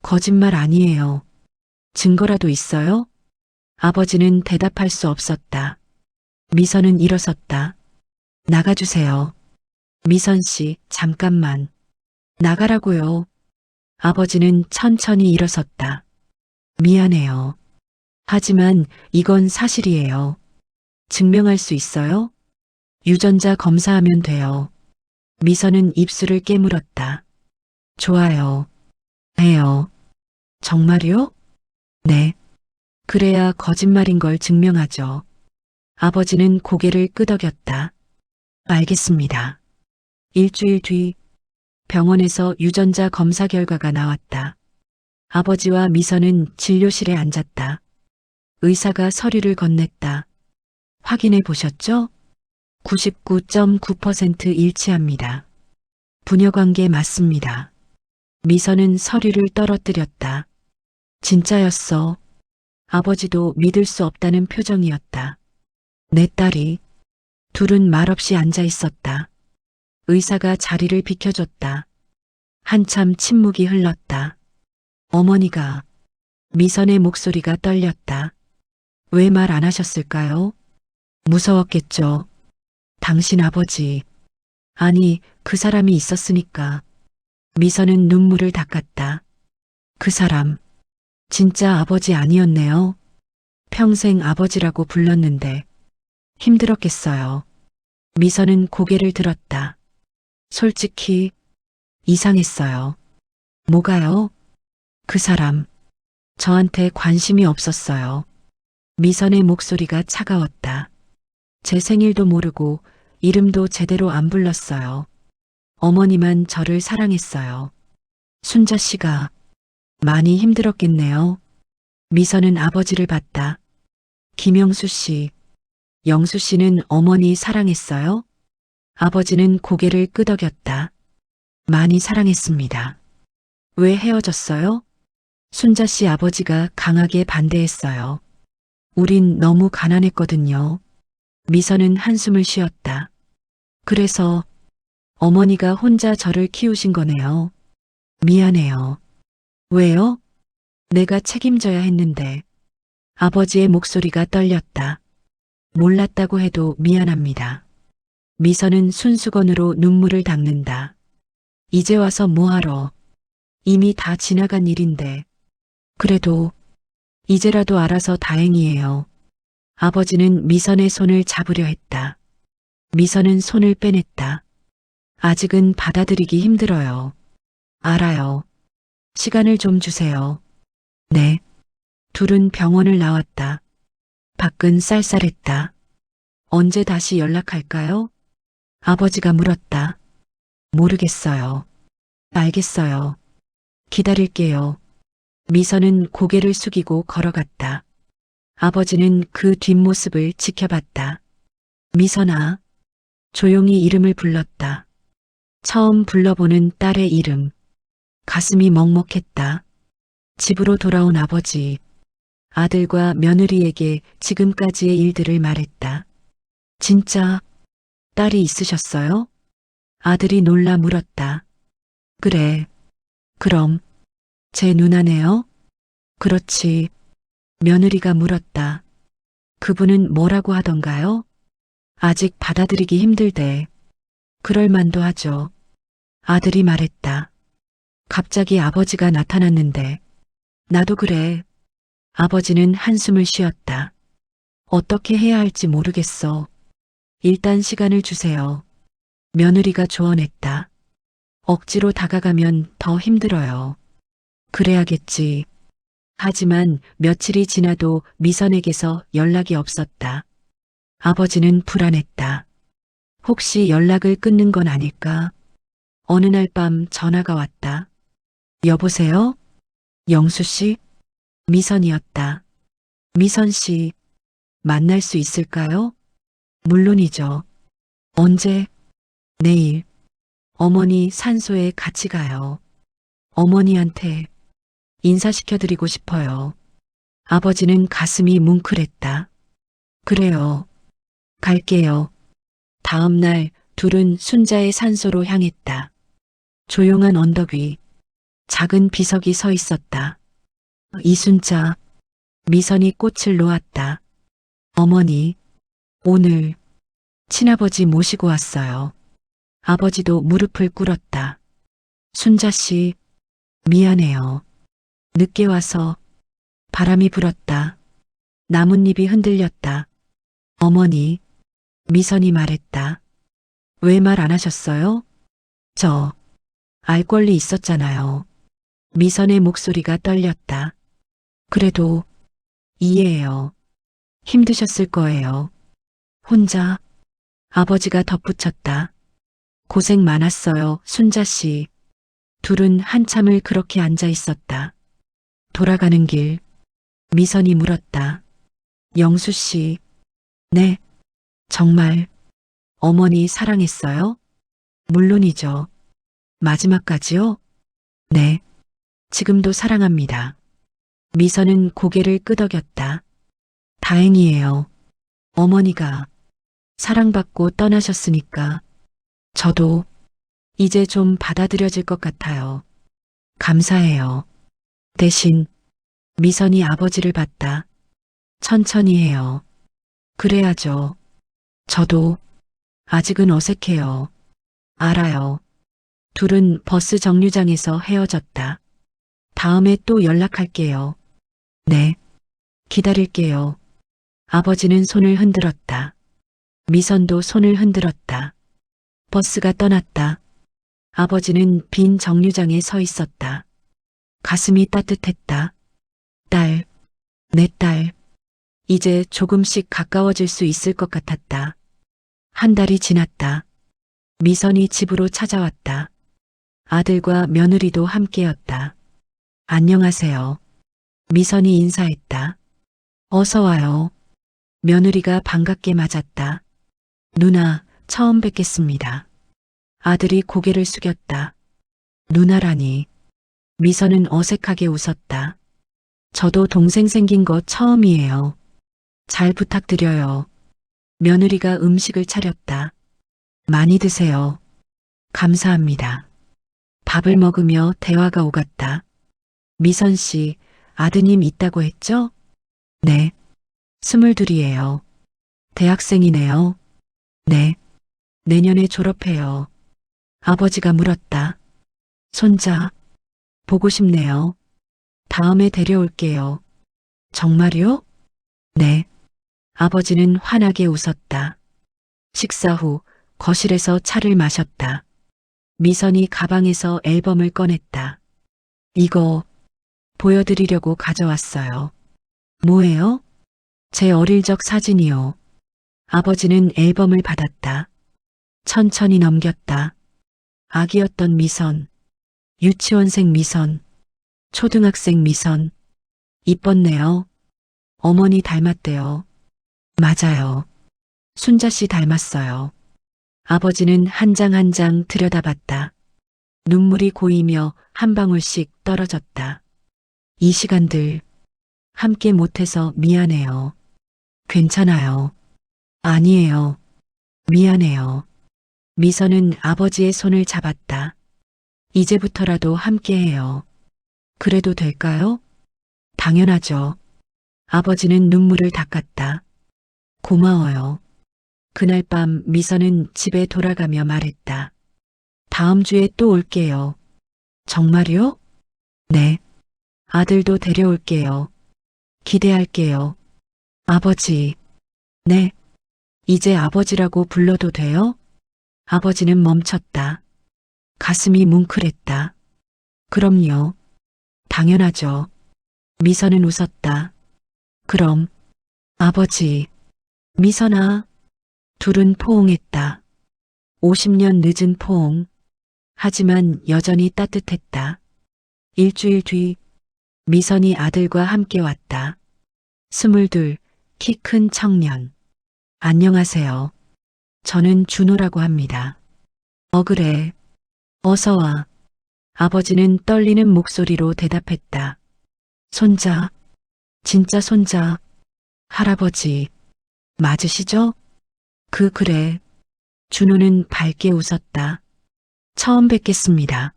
Speaker 2: 거짓말 아니에요. 증거라도 있어요? 아버지는 대답할 수 없었다. 미선은 일어섰다. 나가주세요. 미선 씨, 잠깐만. 나가라고요. 아버지는 천천히 일어섰다. 미안해요. 하지만 이건 사실이에요. 증명할 수 있어요? 유전자 검사하면 돼요. 미선은 입술을 깨물었다. 좋아요. 해요. 정말요? 네. 그래야 거짓말인 걸 증명하죠. 아버지는 고개를 끄덕였다. 알겠습니다. 일주일 뒤 병원에서 유전자 검사 결과가 나왔다. 아버지와 미선은 진료실에 앉았다. 의사가 서류를 건넸다. 확인해 보셨죠? 99.9% 일치합니다. 부녀관계 맞습니다. 미선은 서류를 떨어뜨렸다. 진짜였어. 아버지도 믿을 수 없다는 표정이었다. 내 딸이. 둘은 말없이 앉아 있었다. 의사가 자리를 비켜줬다. 한참 침묵이 흘렀다. 어머니가. 미선의 목소리가 떨렸다. 왜 말 안 하셨을까요? 무서웠겠죠. 당신 아버지. 아니, 그 사람이 있었으니까. 미선은 눈물을 닦았다. 그 사람. 진짜 아버지 아니었네요. 평생 아버지라고 불렀는데. 힘들었겠어요. 미선은 고개를 들었다. 솔직히 이상했어요. 뭐가요? 그 사람. 저한테 관심이 없었어요. 미선의 목소리가 차가웠다. 제 생일도 모르고 이름도 제대로 안 불렀어요. 어머니만 저를 사랑했어요. 순자 씨가 많이 힘들었겠네요. 미선은 아버지를 봤다. 김영수 씨, 영수 씨는 어머니 사랑했어요? 아버지는 고개를 끄덕였다. 많이 사랑했습니다. 왜 헤어졌어요? 순자 씨 아버지가 강하게 반대했어요. 우린 너무 가난했거든요. 미선은 한숨을 쉬었다. 그래서 어머니가 혼자 저를 키우신 거네요. 미안해요. 왜요? 내가 책임져야 했는데. 아버지의 목소리가 떨렸다. 몰랐다고 해도 미안합니다. 미선은 순수건으로 눈물을 닦는다. 이제 와서 뭐하러? 이미 다 지나간 일인데. 그래도 이제라도 알아서 다행이에요. 아버지는 미선의 손을 잡으려 했다. 미선은 손을 빼냈다. 아직은 받아들이기 힘들어요. 알아요. 시간을 좀 주세요. 네. 둘은 병원을 나왔다. 밖은 쌀쌀했다. 언제 다시 연락할까요? 아버지가 물었다. 모르겠어요. 알겠어요. 기다릴게요. 미선은 고개를 숙이고 걸어갔다. 아버지는 그 뒷모습을 지켜봤다. 미선아. 조용히 이름을 불렀다. 처음 불러보는 딸의 이름. 가슴이 먹먹했다. 집으로 돌아온 아버지. 아들과 며느리에게 지금까지의 일들을 말했다. 진짜 딸이 있으셨어요? 아들이 놀라 물었다. 그래. 그럼 제 누나네요? 그렇지. 며느리가 물었다. 그분은 뭐라고 하던가요? 아직 받아들이기 힘들대. 그럴 만도 하죠. 아들이 말했다. 갑자기 아버지가 나타났는데. 나도 그래. 아버지는 한숨을 쉬었다. 어떻게 해야 할지 모르겠어. 일단 시간을 주세요. 며느리가 조언했다. 억지로 다가가면 더 힘들어요. 그래야겠지. 하지만 며칠이 지나도 미선에게서 연락이 없었다. 아버지는 불안했다. 혹시 연락을 끊는 건 아닐까? 어느 날 밤 전화가 왔다. 여보세요? 영수 씨? 미선이었다. 미선 씨, 만날 수 있을까요? 물론이죠. 언제? 내일. 어머니 산소에 같이 가요. 어머니한테 인사시켜드리고 싶어요. 아버지는 가슴이 뭉클했다. 그래요. 갈게요. 다음 날 둘은 순자의 산소로 향했다. 조용한 언덕 위 작은 비석이 서 있었다. 이순자. 미선이 꽃을 놓았다. 어머니, 오늘 친아버지 모시고 왔어요. 아버지도 무릎을 꿇었다. 순자 씨, 미안해요. 늦게 와서. 바람이 불었다. 나뭇잎이 흔들렸다. 어머니, 미선이 말했다. 왜 말 안 하셨어요? 저, 알 권리 있었잖아요. 미선의 목소리가 떨렸다. 그래도 이해해요. 힘드셨을 거예요. 혼자. 아버지가 덧붙였다. 고생 많았어요, 순자 씨. 둘은 한참을 그렇게 앉아 있었다. 돌아가는 길. 미선이 물었다. 영수 씨. 네. 정말 어머니 사랑했어요? 물론이죠. 마지막까지요? 네. 지금도 사랑합니다. 미선은 고개를 끄덕였다. 다행이에요. 어머니가 사랑받고 떠나셨으니까 저도 이제 좀 받아들여질 것 같아요. 감사해요. 대신 미선이 아버지를 봤다. 천천히 해요. 그래야죠. 저도 아직은 어색해요. 알아요. 둘은 버스 정류장에서 헤어졌다. 다음에 또 연락할게요. 네. 기다릴게요. 아버지는 손을 흔들었다. 미선도 손을 흔들었다. 버스가 떠났다. 아버지는 빈 정류장에 서 있었다. 가슴이 따뜻했다. 딸, 내 딸. 이제 조금씩 가까워질 수 있을 것 같았다. 한 달이 지났다. 미선이 집으로 찾아왔다. 아들과 며느리도 함께였다. 안녕하세요. 미선이 인사했다. 어서 와요. 며느리가 반갑게 맞았다. 누나, 처음 뵙겠습니다. 아들이 고개를 숙였다. 누나라니. 미선은 어색하게 웃었다. 저도 동생 생긴 거 처음이에요. 잘 부탁드려요. 며느리가 음식을 차렸다. 많이 드세요. 감사합니다. 밥을 먹으며 대화가 오갔다. 미선 씨, 아드님 있다고 했죠? 네. 22이에요. 대학생이네요. 네. 내년에 졸업해요. 아버지가 물었다. 손자, 보고 싶네요. 다음에 데려올게요. 정말요? 네. 아버지는 환하게 웃었다. 식사 후 거실에서 차를 마셨다. 미선이 가방에서 앨범을 꺼냈다. 이거 보여드리려고 가져왔어요. 뭐예요? 제 어릴 적 사진이요. 아버지는 앨범을 받았다. 천천히 넘겼다. 아기였던 미선, 유치원생 미선, 초등학생 미선. 이뻤네요. 어머니 닮았대요. 맞아요. 순자 씨 닮았어요. 아버지는 한 장 한 장 들여다봤다. 눈물이 고이며 한 방울씩 떨어졌다. 이 시간들 함께 못해서 미안해요. 괜찮아요. 아니에요. 미안해요. 미선은 아버지의 손을 잡았다. 이제부터라도 함께해요. 그래도 될까요? 당연하죠. 아버지는 눈물을 닦았다. 고마워요. 그날 밤 미선은 집에 돌아가며 말했다. 다음 주에 또 올게요. 정말요? 네. 아들도 데려올게요. 기대할게요. 아버지. 네. 이제 아버지라고 불러도 돼요? 아버지는 멈췄다. 가슴이 뭉클했다. 그럼요. 당연하죠. 미선은 웃었다. 그럼, 아버지, 미선아. 둘은 포옹했다. 50년 늦은 포옹. 하지만 여전히 따뜻했다. 일주일 뒤, 미선이 아들과 함께 왔다. 22, 키 큰 청년. 안녕하세요. 저는 준호라고 합니다. 그래. 어서 와. 아버지는 떨리는 목소리로 대답했다. 손자. 진짜 손자. 할아버지. 맞으시죠? 그래. 준호는 밝게 웃었다. 처음 뵙겠습니다.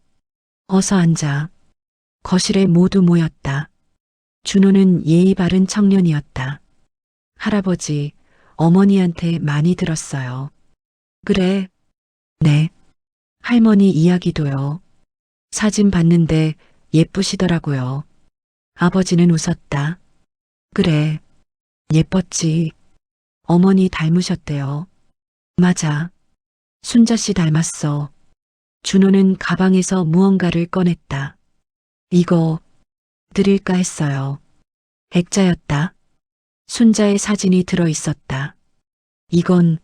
Speaker 2: 어서 앉아. 거실에 모두 모였다. 준호는 예의 바른 청년이었다. 할아버지, 어머니한테 많이 들었어요. 그래. 네. 할머니 이야기도요. 사진 봤는데 예쁘시더라고요. 아버지는 웃었다. 그래. 예뻤지. 어머니 닮으셨대요. 맞아. 순자 씨 닮았어. 준호는 가방에서 무언가를 꺼냈다. 이거 드릴까 했어요. 액자였다. 순자의 사진이 들어 있었다. 이건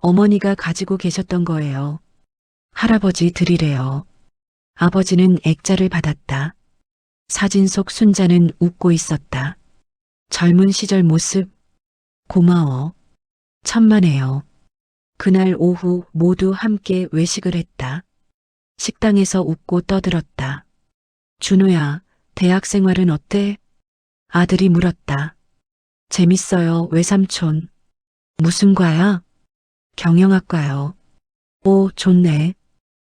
Speaker 2: 어머니가 가지고 계셨던 거예요. 할아버지 드리래요. 아버지는 액자를 받았다. 사진 속 순자는 웃고 있었다. 젊은 시절 모습, 고마워. 천만에요. 그날 오후 모두 함께 외식을 했다. 식당에서 웃고 떠들었다. 준호야, 대학 생활은 어때? 아들이 물었다. 재밌어요, 외삼촌. 무슨 과야? 경영학과요. 오, 좋네.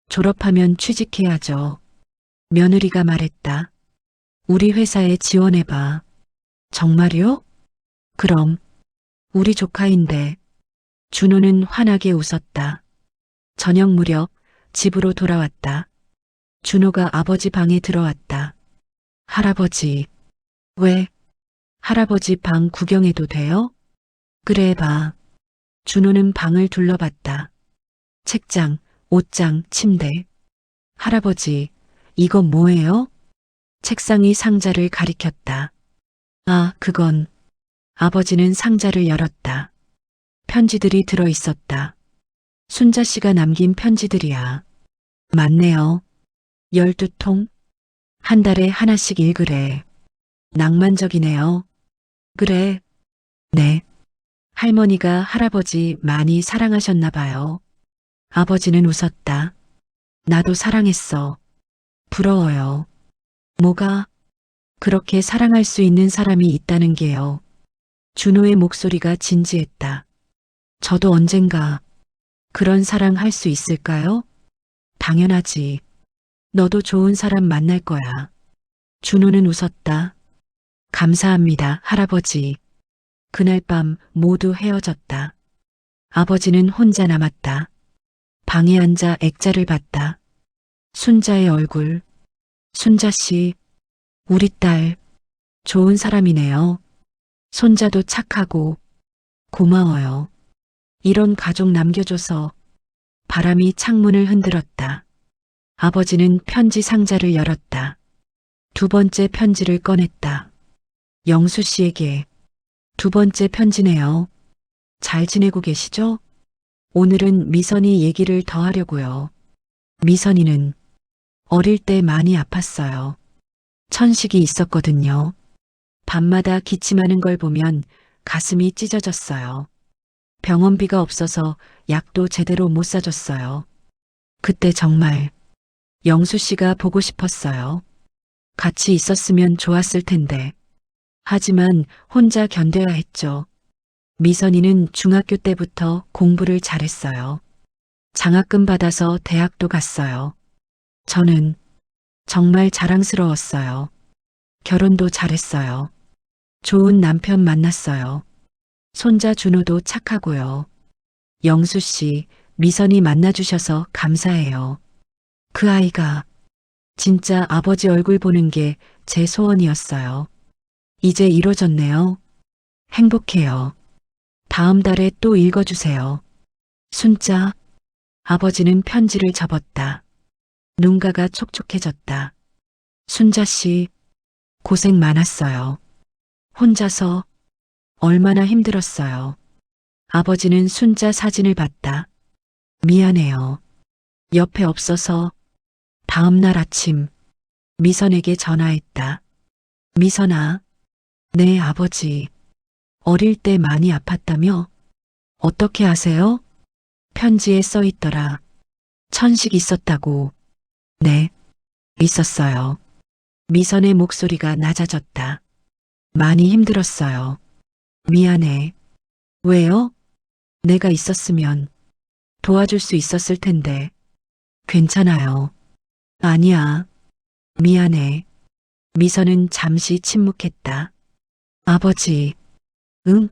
Speaker 2: 졸업하면 취직해야죠. 며느리가 말했다. 우리 회사에 지원해봐. 정말요? 그럼. 우리 조카인데. 준호는 환하게 웃었다. 저녁 무렵 집으로 돌아왔다. 준호가 아버지 방에 들어왔다. 할아버지. 왜? 할아버지 방 구경해도 돼요? 그래 봐. 준호는 방을 둘러봤다. 책장, 옷장, 침대. 할아버지, 이건 뭐예요? 책상이 상자를 가리켰다. 아, 그건. 아버지는 상자를 열었다. 편지들이 들어 있었다. 순자 씨가 남긴 편지들이야. 맞네요. 12통? 한 달에 하나씩 읽으래. 낭만적이네요. 그래. 네. 할머니가 할아버지 많이 사랑하셨나 봐요. 아버지는 웃었다. 나도 사랑했어. 부러워요. 뭐가? 그렇게 사랑할 수 있는 사람이 있다는 게요. 준호의 목소리가 진지했다. 저도 언젠가 그런 사랑 할 수 있을까요? 당연하지. 너도 좋은 사람 만날 거야. 준호는 웃었다. 감사합니다, 할아버지. 그날 밤 모두 헤어졌다. 아버지는 혼자 남았다. 방에 앉아 액자를 봤다. 순자의 얼굴. 순자 씨, 우리 딸, 좋은 사람이네요. 손자도 착하고, 고마워요. 이런 가족 남겨줘서. 바람이 창문을 흔들었다. 아버지는 편지 상자를 열었다. 두 번째 편지를 꺼냈다. 영수 씨에게. 두 번째 편지네요. 잘 지내고 계시죠? 오늘은 미선이 얘기를 더 하려고요. 미선이는 어릴 때 많이 아팠어요. 천식이 있었거든요. 밤마다 기침하는 걸 보면 가슴이 찢어졌어요. 병원비가 없어서 약도 제대로 못 사줬어요. 그때 정말 영수 씨가 보고 싶었어요. 같이 있었으면 좋았을 텐데. 하지만 혼자 견뎌야 했죠. 미선이는 중학교 때부터 공부를 잘했어요. 장학금 받아서 대학도 갔어요. 저는 정말 자랑스러웠어요. 결혼도 잘했어요. 좋은 남편 만났어요. 손자 준호도 착하고요. 영수 씨, 미선이 만나주셔서 감사해요. 그 아이가 진짜 아버지 얼굴 보는 게 제 소원이었어요. 이제 이루어졌네요. 행복해요. 다음 달에 또 읽어주세요. 순자. 아버지는 편지를 접었다. 눈가가 촉촉해졌다. 순자 씨, 고생 많았어요. 혼자서 얼마나 힘들었어요. 아버지는 순자 사진을 봤다. 미안해요. 옆에 없어서. 다음 날 아침 미선에게 전화했다. 미선아, 네 아버지. 어릴 때 많이 아팠다며? 어떻게 아세요? 편지에 써 있더라. 천식 있었다고. 네, 있었어요. 미선의 목소리가 낮아졌다. 많이 힘들었어요. 미안해. 왜요? 내가 있었으면 도와줄 수 있었을 텐데. 괜찮아요. 아니야. 미안해. 미선은 잠시 침묵했다. 아버지. 응?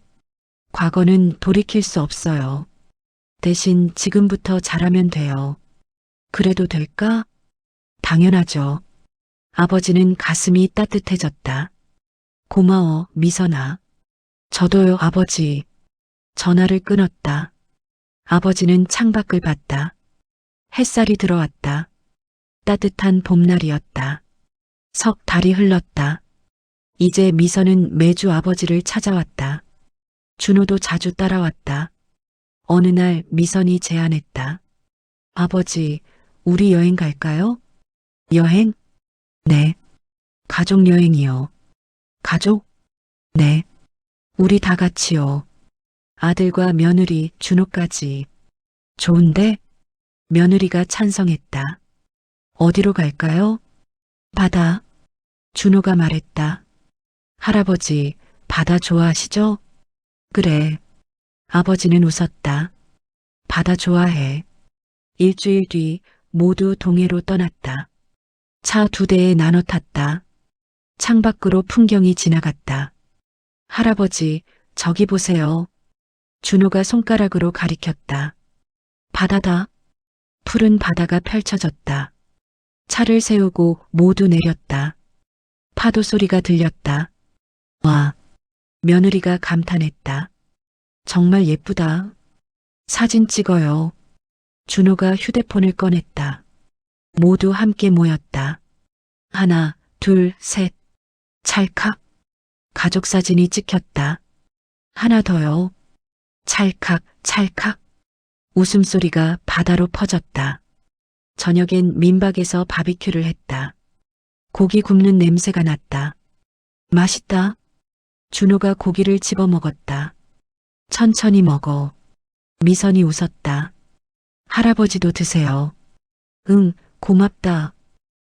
Speaker 2: 과거는 돌이킬 수 없어요. 대신 지금부터 잘하면 돼요. 그래도 될까? 당연하죠. 아버지는 가슴이 따뜻해졌다. 고마워, 미선아. 저도요, 아버지. 전화를 끊었다. 아버지는 창밖을 봤다. 햇살이 들어왔다. 따뜻한 봄날이었다. 석 달이 흘렀다. 이제 미선은 매주 아버지를 찾아왔다. 준호도 자주 따라왔다. 어느 날 미선이 제안했다. 아버지, 우리 여행 갈까요? 여행? 네. 가족 여행이요. 가족? 네. 우리 다 같이요. 아들과 며느리, 준호까지. 좋은데? 며느리가 찬성했다. 어디로 갈까요? 바다. 준호가 말했다. 할아버지, 바다 좋아하시죠? 그래. 아버지는 웃었다. 바다 좋아해. 일주일 뒤 모두 동해로 떠났다. 차 2대에 나눠 탔다. 창밖으로 풍경이 지나갔다. 할아버지, 저기 보세요. 준호가 손가락으로 가리켰다. 바다다. 푸른 바다가 펼쳐졌다. 차를 세우고 모두 내렸다. 파도 소리가 들렸다. 와, 며느리가 감탄했다. 정말 예쁘다. 사진 찍어요. 준호가 휴대폰을 꺼냈다. 모두 함께 모였다. 하나, 둘, 셋. 찰칵. 가족 사진이 찍혔다. 하나 더요. 찰칵, 찰칵. 웃음소리가 바다로 퍼졌다. 저녁엔 민박에서 바비큐를 했다. 고기 굽는 냄새가 났다. 맛있다. 준호가 고기를 집어 먹었다. 천천히 먹어. 미선이 웃었다. 할아버지도 드세요. 응, 고맙다.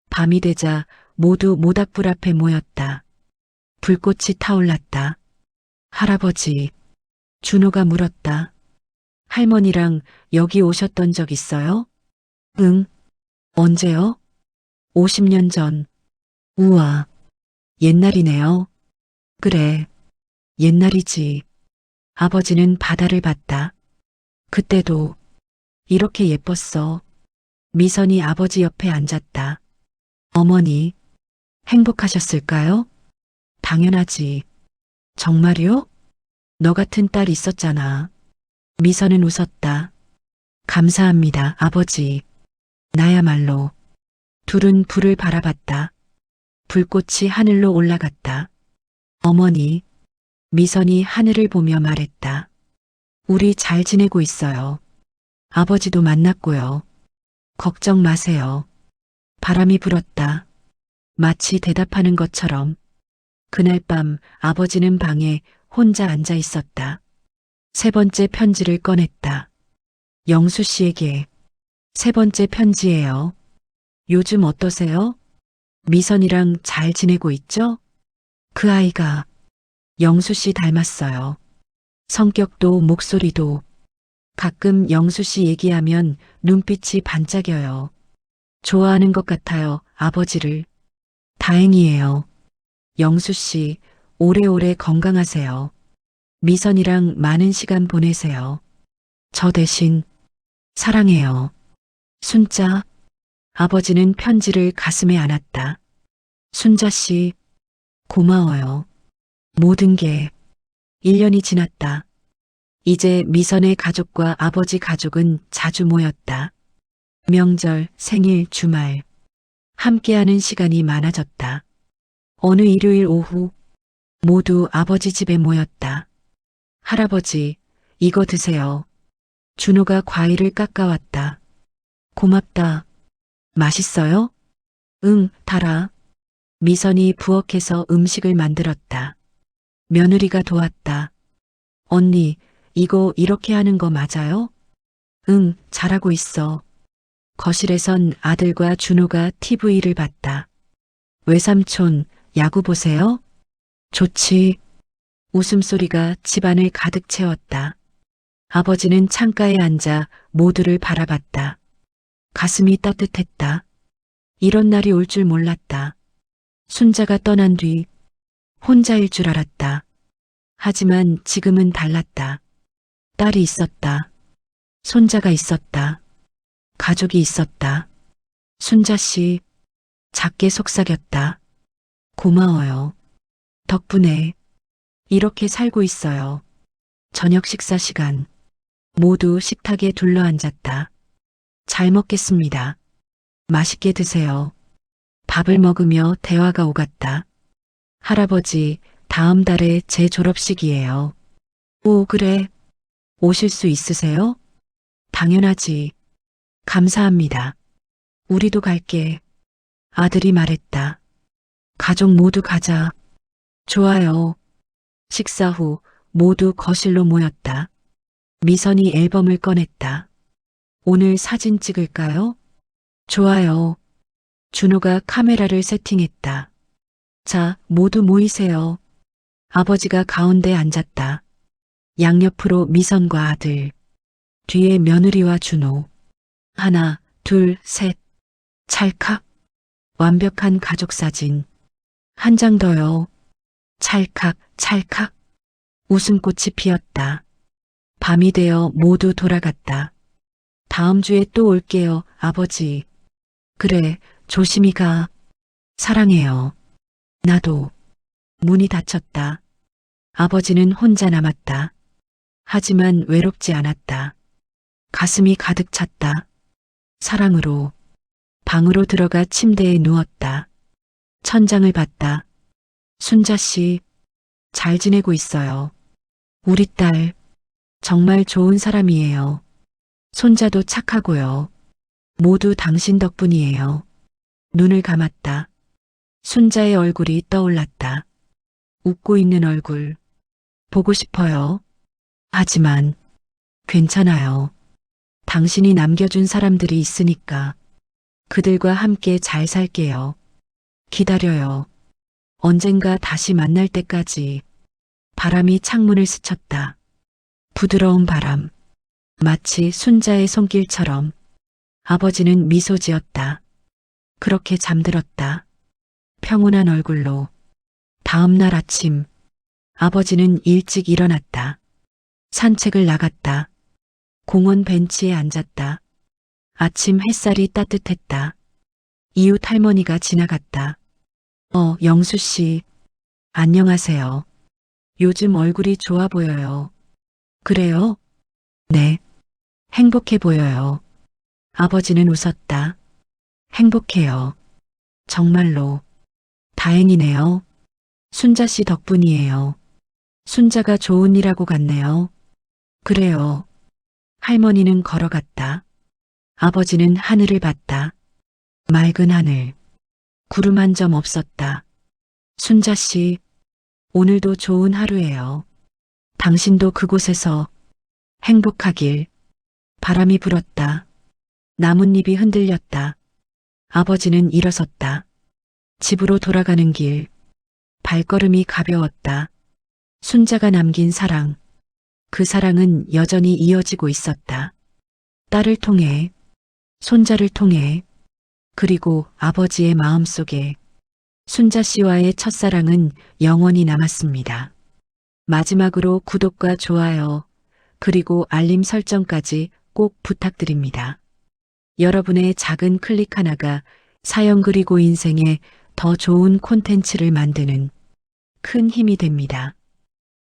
Speaker 2: 밤이 되자 모두 모닥불 앞에 모였다. 불꽃이 타올랐다. 할아버지, 준호가 물었다. 할머니랑 여기 오셨던 적 있어요? 응. 언제요? 50년 전. 우와, 옛날이네요. 그래, 옛날이지. 아버지는 바다를 봤다. 그때도 이렇게 예뻤어. 미선이 아버지 옆에 앉았다. 어머니, 행복하셨을까요? 당연하지. 정말요? 너 같은 딸 있었잖아. 미선은 웃었다. 감사합니다, 아버지. 나야말로. 둘은 불을 바라봤다. 불꽃이 하늘로 올라갔다. 어머니, 미선이 하늘을 보며 말했다. 우리 잘 지내고 있어요. 아버지도 만났고요. 걱정 마세요. 바람이 불었다. 마치 대답하는 것처럼. 그날 밤 아버지는 방에 혼자 앉아 있었다. 세 번째 편지를 꺼냈다. 영수 씨에게. 세 번째 편지예요. 요즘 어떠세요? 미선이랑 잘 지내고 있죠? 그 아이가 영수 씨 닮았어요. 성격도 목소리도. 가끔 영수 씨 얘기하면 눈빛이 반짝여요. 좋아하는 것 같아요, 아버지를. 다행이에요. 영수 씨, 오래오래 건강하세요. 미선이랑 많은 시간 보내세요. 저 대신 사랑해요. 순자. 아버지는 편지를 가슴에 안았다. 순자 씨, 고마워요. 모든 게 1년이 지났다. 이제 미선의 가족과 아버지 가족은 자주 모였다. 명절, 생일, 주말. 함께하는 시간이 많아졌다. 어느 일요일 오후 모두 아버지 집에 모였다. 할아버지, 이거 드세요. 준호가 과일을 깎아왔다. 고맙다. 맛있어요? 응, 달아. 미선이 부엌에서 음식을 만들었다. 며느리가 도왔다. 언니, 이거 이렇게 하는 거 맞아요? 응, 잘하고 있어. 거실에선 아들과 준호가 TV를 봤다. 외삼촌, 야구 보세요? 좋지. 웃음소리가 집안을 가득 채웠다. 아버지는 창가에 앉아 모두를 바라봤다. 가슴이 따뜻했다. 이런 날이 올 줄 몰랐다. 순자가 떠난 뒤 혼자일 줄 알았다. 하지만 지금은 달랐다. 딸이 있었다. 손자가 있었다. 가족이 있었다. 순자 씨, 작게 속삭였다. 고마워요. 덕분에 이렇게 살고 있어요. 저녁 식사 시간. 모두 식탁에 둘러앉았다. 잘 먹겠습니다. 맛있게 드세요. 밥을 먹으며 대화가 오갔다. 할아버지, 다음 달에 제 졸업식이에요. 오, 그래. 오실 수 있으세요? 당연하지. 감사합니다. 우리도 갈게. 아들이 말했다. 가족 모두 가자. 좋아요. 식사 후 모두 거실로 모였다. 미선이 앨범을 꺼냈다. 오늘 사진 찍을까요? 좋아요. 준호가 카메라를 세팅했다. 자, 모두 모이세요. 아버지가 가운데 앉았다. 양옆으로 미선과 아들. 뒤에 며느리와 준호. 하나, 둘, 셋. 찰칵. 완벽한 가족 사진. 한 장 더요. 찰칵, 찰칵. 웃음꽃이 피었다. 밤이 되어 모두 돌아갔다. 다음 주에 또 올게요, 아버지. 그래, 조심히 가. 사랑해요. 나도. 문이 닫혔다. 아버지는 혼자 남았다. 하지만 외롭지 않았다. 가슴이 가득 찼다. 사랑으로. 방으로 들어가 침대에 누웠다. 천장을 봤다. 순자 씨, 잘 지내고 있어요. 우리 딸, 정말 좋은 사람이에요. 손자도 착하고요. 모두 당신 덕분이에요. 눈을 감았다. 순자의 얼굴이 떠올랐다. 웃고 있는 얼굴. 보고 싶어요. 하지만 괜찮아요. 당신이 남겨준 사람들이 있으니까 그들과 함께 잘 살게요. 기다려요. 언젠가 다시 만날 때까지. 바람이 창문을 스쳤다. 부드러운 바람. 마치 순자의 손길처럼. 아버지는 미소 지었다. 그렇게 잠들었다. 평온한 얼굴로. 다음 날 아침. 아버지는 일찍 일어났다. 산책을 나갔다. 공원 벤치에 앉았다. 아침 햇살이 따뜻했다. 이웃 할머니가 지나갔다. 영수 씨. 안녕하세요. 요즘 얼굴이 좋아 보여요. 그래요? 네. 행복해 보여요. 아버지는 웃었다. 행복해요. 정말로. 다행이네요. 순자 씨 덕분이에요. 순자가 좋은 일하고 갔네요. 그래요. 할머니는 걸어갔다. 아버지는 하늘을 봤다. 맑은 하늘. 구름 한 점 없었다. 순자 씨, 오늘도 좋은 하루예요. 당신도 그곳에서 행복하길. 바람이 불었다. 나뭇잎이 흔들렸다. 아버지는 일어섰다. 집으로 돌아가는 길. 발걸음이 가벼웠다. 순자가 남긴 사랑. 그 사랑은 여전히 이어지고 있었다. 딸을 통해, 손자를 통해, 그리고 아버지의 마음속에 순자 씨와의 첫사랑은 영원히 남았습니다. 마지막으로 구독과 좋아요, 그리고 알림 설정까지 꼭 부탁드립니다. 여러분의 작은 클릭 하나가 사연 그리고 인생에 더 좋은 콘텐츠를 만드는 큰 힘이 됩니다.